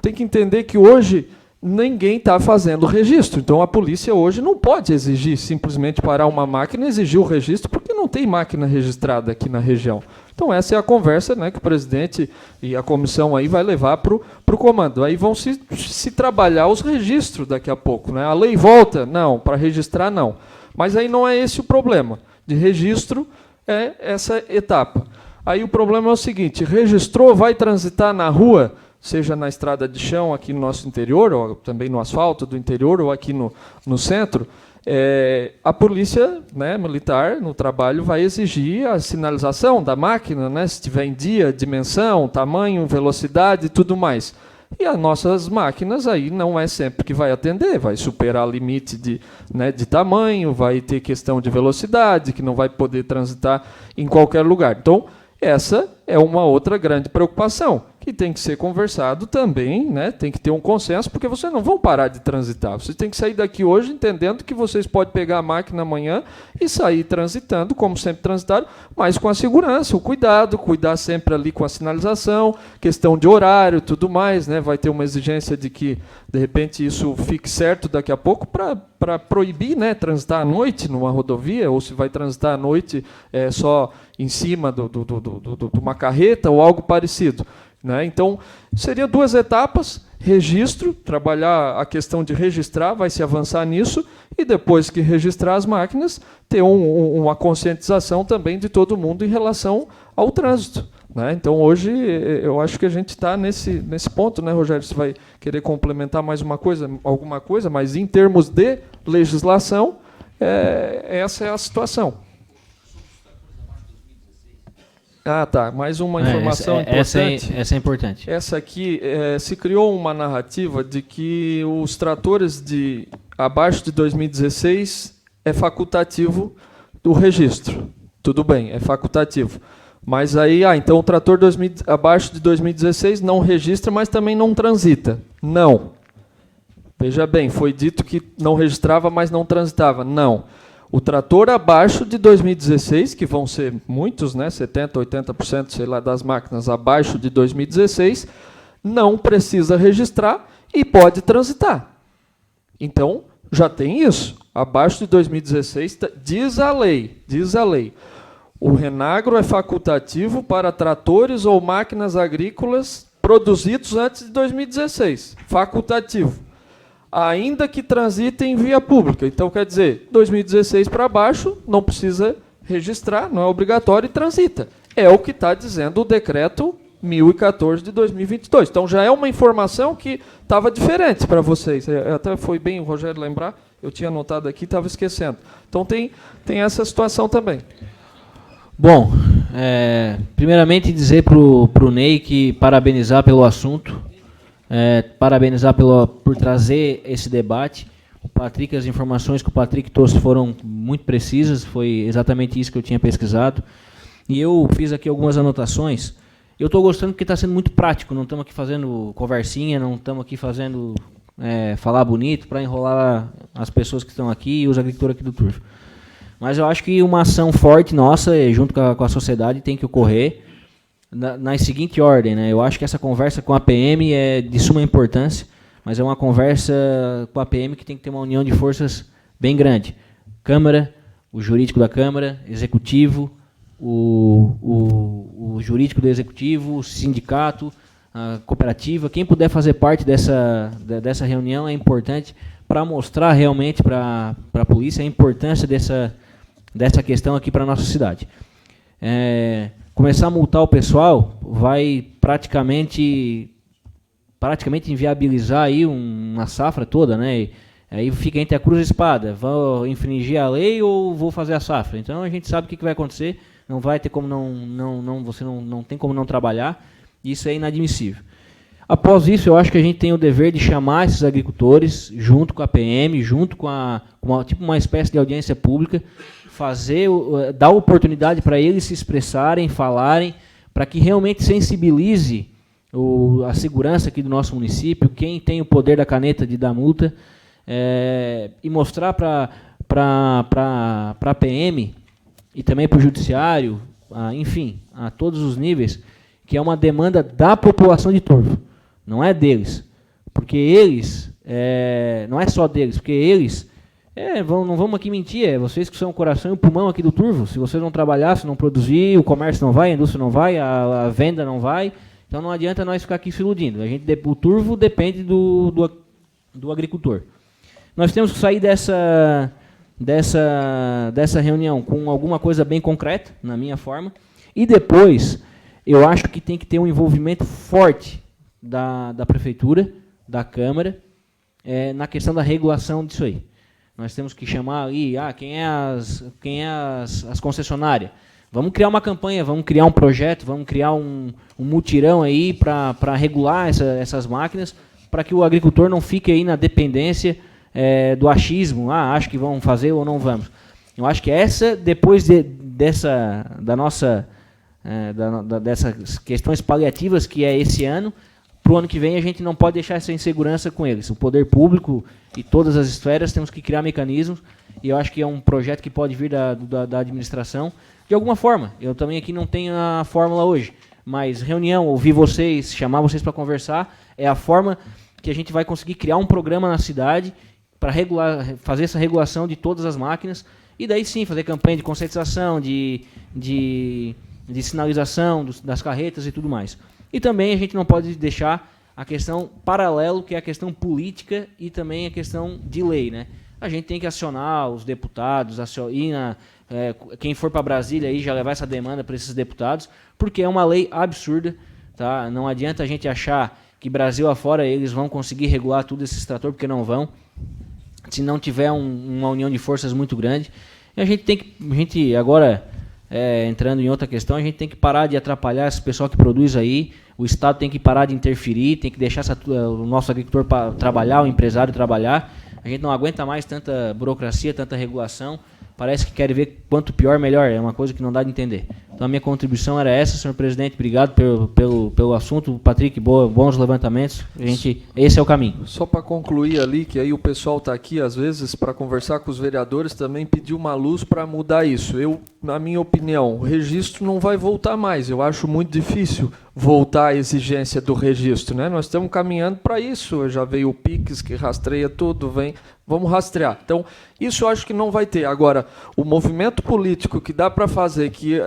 tem que entender que hoje ninguém está fazendo registro. Então, a polícia hoje não pode exigir, simplesmente parar uma máquina e exigir o registro, porque não tem máquina registrada aqui na região. Então, essa é a conversa que o presidente e a comissão aí vai levar para o comando. Aí vão se trabalhar os registros daqui a pouco. A lei volta? Não. Para registrar, não. Mas aí não é esse o problema. De registro é essa etapa. Aí o problema é o seguinte, registrou, vai transitar na rua, seja na estrada de chão aqui no nosso interior, ou também no asfalto do interior, ou aqui no centro, a polícia militar, no trabalho, vai exigir a sinalização da máquina, se tiver em dia, dimensão, tamanho, velocidade e tudo mais. E as nossas máquinas aí não é sempre que vai atender, vai superar limite de tamanho, vai ter questão de velocidade, que não vai poder transitar em qualquer lugar. Então, essa é uma outra grande preocupação, que tem que ser conversado também, tem que ter um consenso, porque vocês não vão parar de transitar. Vocês têm que sair daqui hoje entendendo que vocês podem pegar a máquina amanhã e sair transitando, como sempre transitaram, mas com a segurança, o cuidado, cuidar sempre ali com a sinalização, questão de horário, tudo mais, vai ter uma exigência de que, de repente, isso fique certo daqui a pouco para proibir transitar à noite numa rodovia, ou se vai transitar à noite só em cima de uma carreta ou algo parecido. Então, seriam 2 etapas, registro, trabalhar a questão de registrar, vai se avançar nisso, e depois que registrar as máquinas, ter uma conscientização também de todo mundo em relação ao trânsito. Então, hoje, eu acho que a gente está nesse ponto, Rogério? Você vai querer complementar mais alguma coisa, mas em termos de legislação, essa é a situação. Tá. Mais uma informação importante. Essa é importante. Essa aqui, se criou uma narrativa de que os tratores abaixo de 2016 é facultativo do registro. Tudo bem, é facultativo. Mas aí, então o trator abaixo de 2016 não registra, mas também não transita. Não. Veja bem, foi dito que não registrava, mas não transitava. Não. O trator abaixo de 2016, que vão ser muitos, 70%, 80%, sei lá, das máquinas abaixo de 2016, não precisa registrar e pode transitar. Então, já tem isso. Abaixo de 2016, diz a lei. O Renagro é facultativo para tratores ou máquinas agrícolas produzidos antes de 2016. Facultativo. Ainda que transitem em via pública. Então, quer dizer, 2016 para baixo, não precisa registrar, não é obrigatório e transita. É o que está dizendo o decreto 1014 de 2022. Então, já é uma informação que estava diferente para vocês. Até foi bem o Rogério lembrar, eu tinha anotado aqui, estava esquecendo. Então, tem essa situação também. Bom, primeiramente dizer para o Ney que parabenizar pelo assunto, parabenizar por trazer esse debate. O Patrick, as informações que o Patrick trouxe foram muito precisas, foi exatamente isso que eu tinha pesquisado. E eu fiz aqui algumas anotações. Eu estou gostando porque está sendo muito prático, não estamos aqui fazendo conversinha, não estamos aqui fazendo falar bonito para enrolar as pessoas que estão aqui e os agricultores aqui do Turvo. Mas eu acho que uma ação forte nossa, junto com a sociedade, tem que ocorrer na seguinte ordem. Eu acho que essa conversa com a PM é de suma importância, mas é uma conversa com a PM que tem que ter uma união de forças bem grande. Câmara, o jurídico da Câmara, Executivo, o jurídico do Executivo, o sindicato, a cooperativa, quem puder fazer parte dessa reunião é importante para mostrar realmente para a polícia a importância dessa questão aqui para a nossa cidade. Começar a multar o pessoal vai praticamente inviabilizar aí uma safra toda, né? Aí fica entre a cruz e a espada, vou infringir a lei ou vou fazer a safra? Então a gente sabe o que vai acontecer, não vai ter como você não tem como não trabalhar, e isso é inadmissível. Após isso, eu acho que a gente tem o dever de chamar esses agricultores, junto com a PM, junto com uma espécie de audiência pública, dar oportunidade para eles se expressarem, falarem, para que realmente sensibilize a segurança aqui do nosso município, quem tem o poder da caneta de dar multa, e mostrar para a PM e também para o judiciário, enfim, a todos os níveis, que é uma demanda da população de Turvo, não é deles. Porque eles, não é só deles, porque eles, não vamos aqui mentir, vocês que são o coração e o pulmão aqui do Turvo, se vocês não trabalhar, se não produzir, o comércio não vai, a indústria não vai, a venda não vai, então não adianta nós ficar aqui se iludindo. O Turvo depende do agricultor. Nós temos que sair dessa reunião com alguma coisa bem concreta, na minha forma, e depois eu acho que tem que ter um envolvimento forte da Prefeitura, da Câmara, na questão da regulação disso aí. Nós temos que chamar ali, quem é as concessionárias. Vamos criar uma campanha, vamos criar um projeto, vamos criar um mutirão aí para regular essas máquinas, para que o agricultor não fique aí na dependência do achismo, acho que vão fazer ou não vamos. Eu acho que depois dessas questões paliativas que é esse ano, para o ano que vem a gente não pode deixar essa insegurança com eles. O poder público e todas as esferas temos que criar mecanismos, e eu acho que é um projeto que pode vir da administração, de alguma forma. Eu também aqui não tenho a fórmula hoje, mas reunião, ouvir vocês, chamar vocês para conversar, é a forma que a gente vai conseguir criar um programa na cidade para fazer essa regulação de todas as máquinas, e daí sim fazer campanha de conscientização, de sinalização das carretas e tudo mais. E também a gente não pode deixar a questão paralelo, que é a questão política e também a questão de lei, né? A gente tem que acionar os deputados, quem for para Brasília aí já levar essa demanda para esses deputados, porque é uma lei absurda, tá? Não adianta a gente achar que Brasil afora eles vão conseguir regular tudo esses tratores, porque não vão, se não tiver uma união de forças muito grande. E a gente agora, entrando em outra questão, a gente tem que parar de atrapalhar esse pessoal que produz aí, o Estado tem que parar de interferir, tem que deixar o nosso agricultor trabalhar, o empresário trabalhar. A gente não aguenta mais tanta burocracia, tanta regulação. Parece que quer ver quanto pior, melhor. É uma coisa que não dá de entender. Então, a minha contribuição era essa, senhor presidente. Obrigado pelo assunto. Patrick, bons levantamentos. Esse é o caminho. Só para concluir ali, que aí o pessoal está aqui, às vezes, para conversar com os vereadores, também pediu uma luz para mudar isso. Na minha opinião, o registro não vai voltar mais. Eu acho muito difícil voltar à exigência do registro, né? Nós estamos caminhando para isso. Já veio o PIX, que rastreia tudo, vamos rastrear. Então, isso eu acho que não vai ter. Agora, o movimento político que dá para fazer, que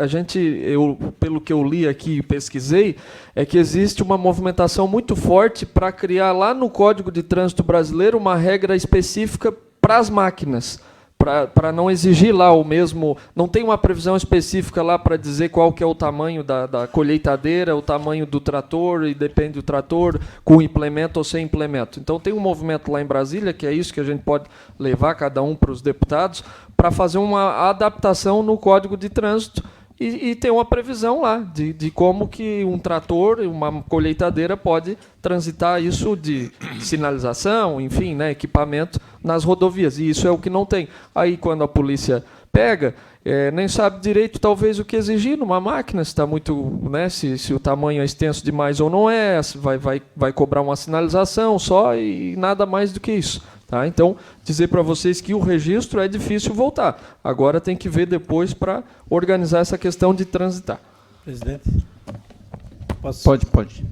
pelo que eu li aqui e pesquisei, é que existe uma movimentação muito forte para criar lá no Código de Trânsito Brasileiro uma regra específica para as máquinas, para não exigir lá o mesmo... Não tem uma previsão específica lá para dizer qual que é o tamanho da colheitadeira, o tamanho do trator, e depende do trator, com implemento ou sem implemento. Então tem um movimento lá em Brasília, que é isso que a gente pode levar cada um para os deputados, para fazer uma adaptação no Código de Trânsito, e tem uma previsão lá de como que um trator, uma colheitadeira pode transitar isso de sinalização, enfim, né, equipamento nas rodovias. E isso é o que não tem. Aí, quando a polícia pega, nem sabe direito, talvez, o que exigir numa máquina, se está muito, né, se o tamanho é extenso demais ou não é, vai cobrar uma sinalização só e nada mais do que isso. Tá? Então, dizer para vocês que o registro é difícil voltar. Agora tem que ver depois para organizar essa questão de transitar. Presidente, Pode.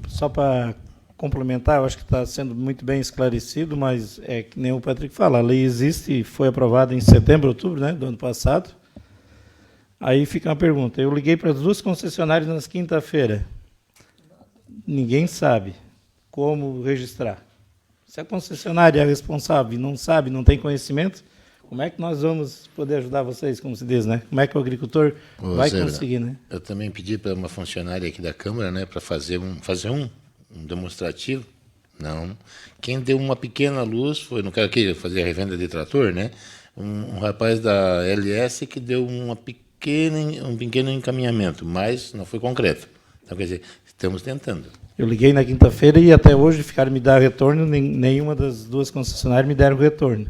Só para complementar, eu acho que está sendo muito bem esclarecido, mas é que nem o Patrick fala, a lei existe e foi aprovada em setembro, outubro, né, do ano passado. Aí fica uma pergunta, eu liguei para as 2 concessionárias na quinta-feira, ninguém sabe como registrar. Se a concessionária é responsável e não sabe, não tem conhecimento, como é que nós vamos poder ajudar vocês, como se diz, né? Como é que o agricultor vai conseguir, né? Eu também pedi para uma funcionária aqui da Câmara, né, para fazer um demonstrativo. Não. Quem deu uma pequena luz foi, no cara que fazia a revenda de trator, né? Um rapaz da LS que deu um pequeno encaminhamento, mas não foi concreto. Então, quer dizer, estamos tentando. Eu liguei na quinta-feira e até hoje ficaram me dar retorno, nenhuma das 2 concessionárias me deram retorno.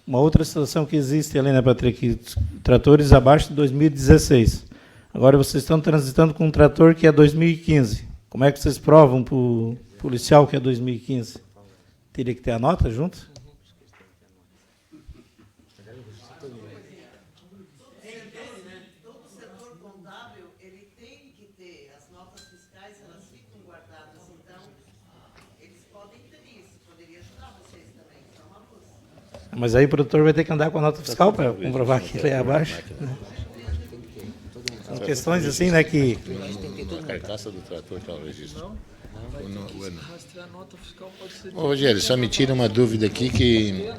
Uma outra situação que existe ali, né, Patrick? Tratores abaixo de 2016. Agora vocês estão transitando com um trator que é 2015. Como é que vocês provam para o policial que é 2015? Teria que ter a nota junto? Mas aí o produtor vai ter que andar com a nota fiscal para comprovar que ele é abaixo. São questões assim, né, que... A carcaça do trator está no registro. Ô, Rogério, só me tira uma dúvida aqui que...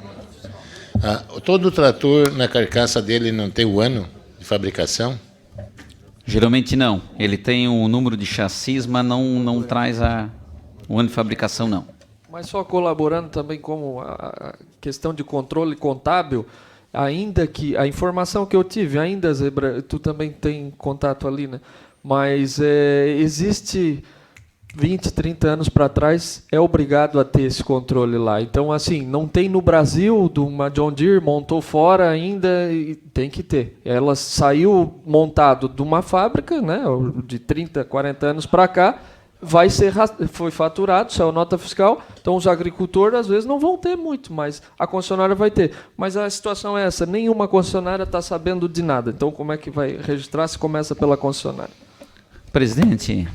todo trator, na carcaça dele, não tem o ano de fabricação? Geralmente não. Ele tem o número de chassis, mas não traz o ano de fabricação, não. Mas só colaborando também como a questão de controle contábil, ainda que a informação que eu tive, ainda, Zebra, tu também tem contato ali, né? Mas existe 20, 30 anos para trás, é obrigado a ter esse controle lá. Então, assim, não tem no Brasil, de uma John Deere, montou fora ainda, e tem que ter. Ela saiu montado de uma fábrica, né, de 30, 40 anos para cá, foi faturado, saiu nota fiscal, então os agricultores às vezes não vão ter muito, mas a concessionária vai ter. Mas a situação é essa, nenhuma concessionária está sabendo de nada. Então como é que vai registrar se começa pela concessionária? Presidente,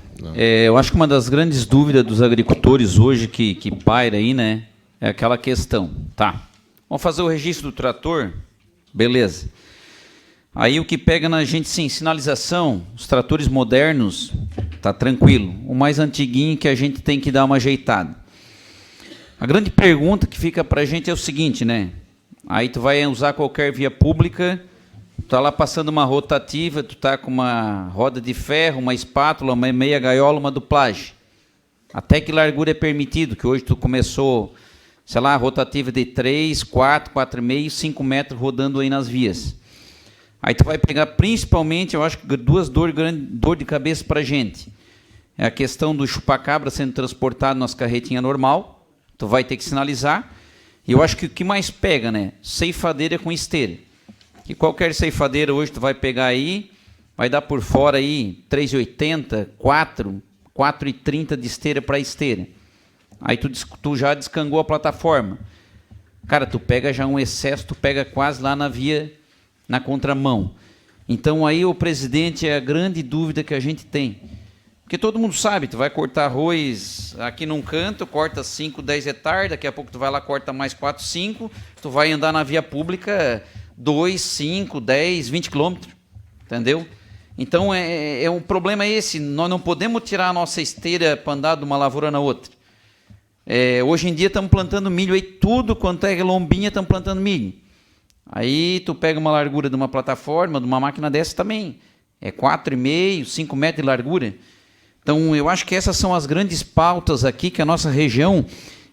eu acho que uma das grandes dúvidas dos agricultores hoje que paira aí, né, é aquela questão, tá, vamos fazer o registro do trator, beleza. Aí o que pega na gente, sim, sinalização, os tratores modernos, tá tranquilo. O mais antiguinho que a gente tem que dar uma ajeitada. A grande pergunta que fica para a gente é o seguinte, né? Aí tu vai usar qualquer via pública, tu tá lá passando uma rotativa, tu tá com uma roda de ferro, uma espátula, uma meia gaiola, uma duplagem. Até que largura é permitido, que hoje tu começou, sei lá, rotativa de 3, 4, 4,5, 5 metros rodando aí nas vias. Aí tu vai pegar principalmente, eu acho que 2 dor de cabeça para a gente. É a questão do chupacabra sendo transportado nas carretinhas normal, tu vai ter que sinalizar. E eu acho que o que mais pega, né? Ceifadeira com esteira. Que qualquer ceifadeira hoje tu vai pegar aí, vai dar por fora aí 3,80, 4,30 de esteira para esteira. Aí tu já descangou a plataforma. Cara, tu pega já um excesso, tu pega quase lá na via, na contramão. Então aí o presidente é a grande dúvida que a gente tem. Porque todo mundo sabe, tu vai cortar arroz aqui num canto, corta 5, 10 hectares, daqui a pouco tu vai lá, corta mais 4, 5, tu vai andar na via pública 2, 5, 10, 20 quilômetros, entendeu? Então um problema esse, nós não podemos tirar a nossa esteira para andar de uma lavoura na outra. Hoje em dia estamos plantando milho aí, tudo quanto é lombinha estamos plantando milho. Aí tu pega uma largura de uma plataforma, de uma máquina dessa também, 4,5, 5 metros de largura. Então eu acho que essas são as grandes pautas aqui, que a nossa região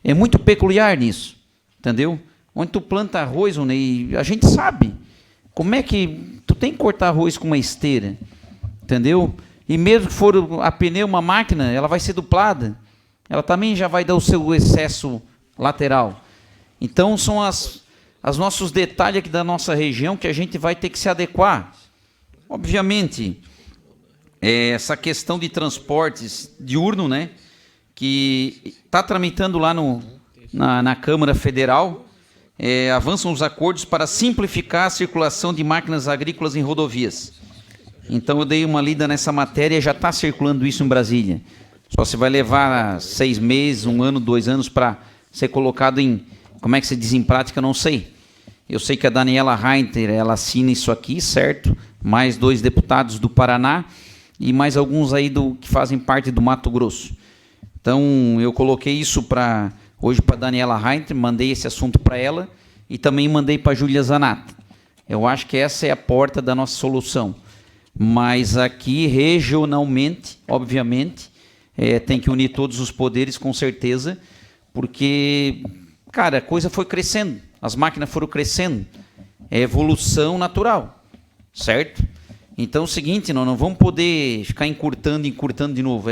é muito peculiar nisso, entendeu? Onde tu planta arroz, e a gente sabe como é que tu tem que cortar arroz com uma esteira, entendeu? E mesmo que for a pneu, uma máquina, ela vai ser duplada, ela também já vai dar o seu excesso lateral. Então são os nossos detalhes aqui da nossa região que a gente vai ter que se adequar. Obviamente, essa questão de transportes diurno, né, que está tramitando lá na Câmara Federal, avançam os acordos para simplificar a circulação de máquinas agrícolas em rodovias. Então eu dei uma lida nessa matéria, já está circulando isso em Brasília. Só se vai levar 6 meses, 1 ano, 2 anos para ser colocado em... Como é que se diz em prática, eu não sei. Eu sei que a Daniela Reinter, ela assina isso aqui, certo? Mais 2 deputados do Paraná e mais alguns aí que fazem parte do Mato Grosso. Então, eu coloquei isso hoje para a Daniela Reinter, mandei esse assunto para ela e também mandei para a Júlia Zanata. Eu acho que essa é a porta da nossa solução. Mas aqui, regionalmente, obviamente, tem que unir todos os poderes, com certeza, porque, cara, a coisa foi crescendo, as máquinas foram crescendo, é evolução natural, certo? Então é o seguinte, nós não vamos poder ficar encurtando de novo.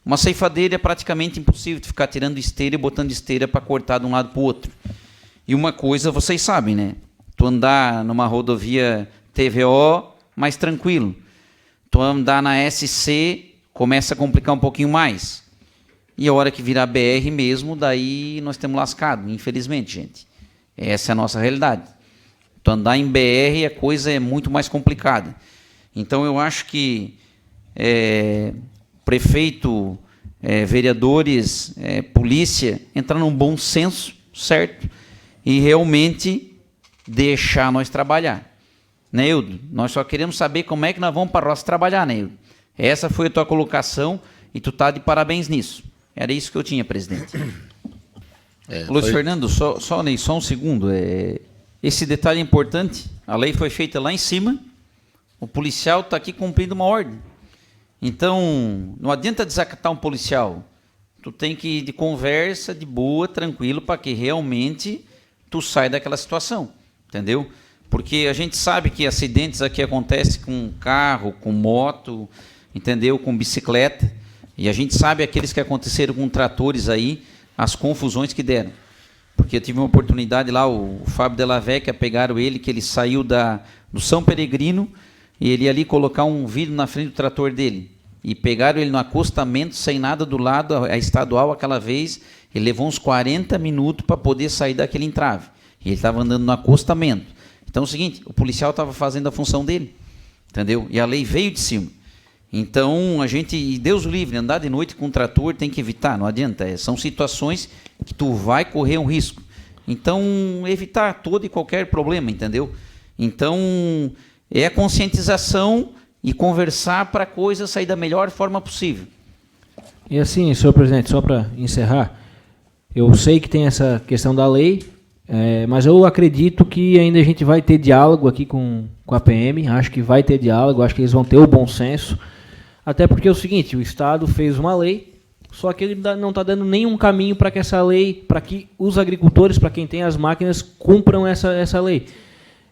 Uma ceifadeira é praticamente impossível de ficar tirando esteira e botando esteira para cortar de um lado para o outro. E uma coisa vocês sabem, né? Tu andar numa rodovia TVO, mais tranquilo. Tu andar na SC, começa a complicar um pouquinho mais. E a hora que virar BR mesmo, daí nós temos lascado, infelizmente, gente. Essa é a nossa realidade. Tu andar em BR, a coisa é muito mais complicada. Então, eu acho que prefeito, vereadores, polícia, entrar num bom senso, certo? E realmente deixar nós trabalhar. Neildo, nós só queremos saber como é que nós vamos para a roça trabalhar, Neildo. Essa foi a tua colocação e tu está de parabéns nisso. Era isso que eu tinha, presidente. Luiz Fernando, só um segundo. Esse detalhe é importante. A lei foi feita lá em cima. O policial está aqui cumprindo uma ordem. Então, não adianta desacatar um policial. Tu tem que ir de conversa, de boa, tranquilo, para que realmente tu saia daquela situação. Entendeu? Porque a gente sabe que acidentes aqui acontecem com carro, com moto, entendeu? Com bicicleta. E a gente sabe aqueles que aconteceram com tratores aí, as confusões que deram. Porque eu tive uma oportunidade lá, o Fábio Della Vecchia, pegaram ele, que ele saiu do São Peregrino, e ele ia ali colocar um vidro na frente do trator dele. E pegaram ele no acostamento, sem nada do lado, a estadual, aquela vez, ele levou uns 40 minutos para poder sair daquele entrave. E ele estava andando no acostamento. Então é o seguinte, o policial estava fazendo a função dele, entendeu? E a lei veio de cima. Então, Deus o livre, andar de noite com um trator tem que evitar, não adianta. São situações que tu vai correr um risco. Então, evitar todo e qualquer problema, entendeu? Então, é a conscientização e conversar para a coisa sair da melhor forma possível. E assim, senhor presidente, só para encerrar, eu sei que tem essa questão da lei, mas eu acredito que ainda a gente vai ter diálogo aqui com a PM, acho que vai ter diálogo, acho que eles vão ter o bom senso, até porque é o seguinte, o Estado fez uma lei, só que ele não está dando nenhum caminho para que essa lei, para que os agricultores, para quem tem as máquinas, cumpram essa lei.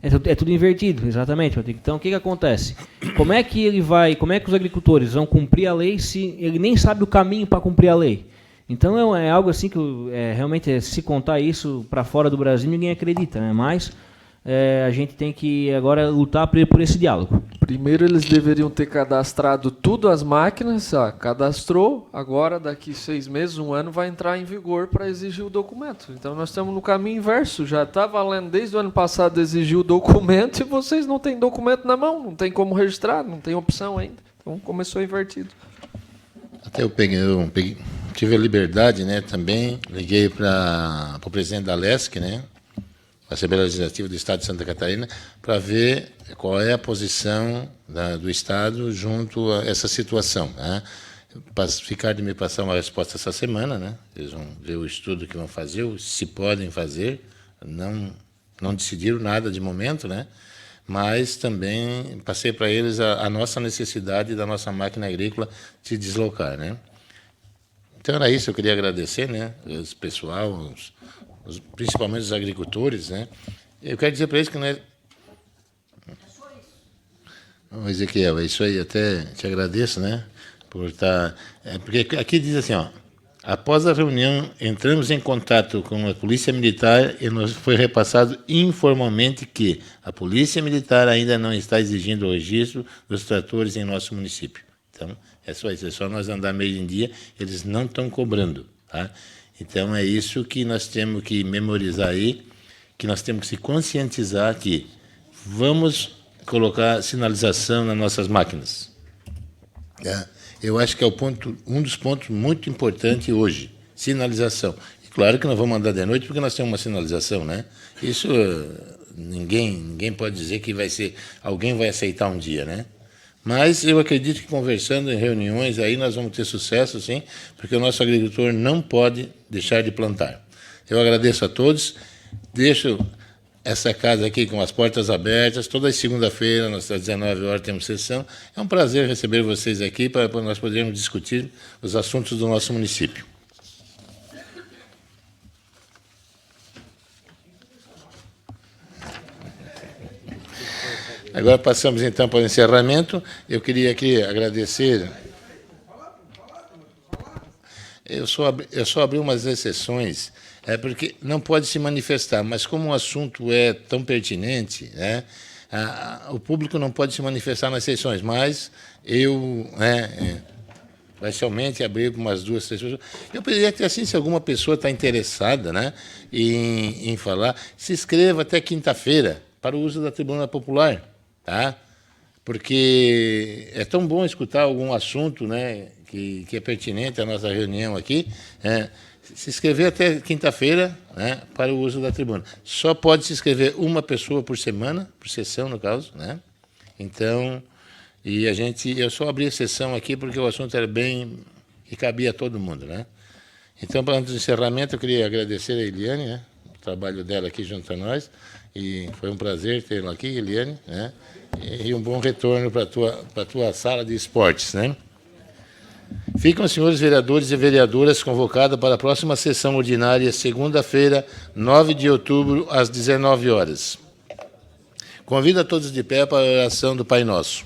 É tudo invertido, exatamente. Então, o que acontece? Como é que os agricultores vão cumprir a lei se ele nem sabe o caminho para cumprir a lei? Então, é algo assim que realmente, se contar isso para fora do Brasil, ninguém acredita, né? Mas a gente tem que agora lutar por esse diálogo. Primeiro, eles deveriam ter cadastrado tudo as máquinas, cadastrou, agora daqui 6 meses, 1 ano, vai entrar em vigor para exigir o documento. Então, nós estamos no caminho inverso, já está valendo desde o ano passado exigir o documento e vocês não têm documento na mão, não tem como registrar, não tem opção ainda. Então, começou invertido. Até eu tive a liberdade, né, também, liguei para o presidente da LESC, né, a Assembleia Legislativa do Estado de Santa Catarina, para ver qual é a posição do Estado junto a essa situação. Né? Ficar de me passar uma resposta essa semana, né? Eles vão ver o estudo que vão fazer, se podem fazer, não decidiram nada de momento, né? Mas também passei para eles a nossa necessidade da nossa máquina agrícola se deslocar. Né? Então era isso, eu queria agradecer, né, o pessoal, principalmente os agricultores, né? Eu quero dizer para eles que não é... Não, Ezequiel, é isso aí, até te agradeço, né? Por estar... porque aqui diz assim, ó, após a reunião, entramos em contato com a Polícia Militar e nos foi repassado informalmente que a Polícia Militar ainda não está exigindo o registro dos tratores em nosso município. Então, é só isso, é só nós andar meio em dia, eles não estão cobrando, tá? Então, é isso que nós temos que memorizar aí, que nós temos que se conscientizar que vamos colocar sinalização nas nossas máquinas. eu acho que é um dos pontos muito importantes hoje, sinalização. E claro que nós vamos andar de noite porque nós temos uma sinalização, né? Isso ninguém pode dizer que alguém vai aceitar um dia, né? Mas eu acredito que conversando em reuniões aí nós vamos ter sucesso, sim, porque o nosso agricultor não pode deixar de plantar. Eu agradeço a todos, deixo essa casa aqui com as portas abertas, toda segunda-feira, às 19 horas, temos sessão. É um prazer receber vocês aqui para nós podermos discutir os assuntos do nosso município. Agora passamos, então, para o encerramento. Eu queria aqui agradecer... Eu só abri umas exceções, porque não pode se manifestar, mas como o assunto é tão pertinente, né, o público não pode se manifestar nas sessões, mas eu parcialmente abri umas 2, 3 pessoas. Eu pediria que, assim, se alguma pessoa está interessada, né, em falar, se inscreva até quinta-feira para o uso da tribuna popular, tá? Porque é tão bom escutar algum assunto, né, que é pertinente à nossa reunião aqui, se inscrever até quinta-feira, né, para o uso da tribuna. Só pode se inscrever uma pessoa por semana, por sessão, no caso, né? Então, eu só abri a sessão aqui porque o assunto era bem e cabia a todo mundo, né? Então, antes do encerramento, eu queria agradecer a Eliane, né, o trabalho dela aqui junto a nós, e foi um prazer tê-la aqui, Eliane, né? E um bom retorno para a tua sala de esportes, né? Ficam os senhores vereadores e vereadoras convocados para a próxima sessão ordinária, segunda-feira, 9 de outubro, às 19 horas. Convido a todos de pé para a oração do Pai Nosso.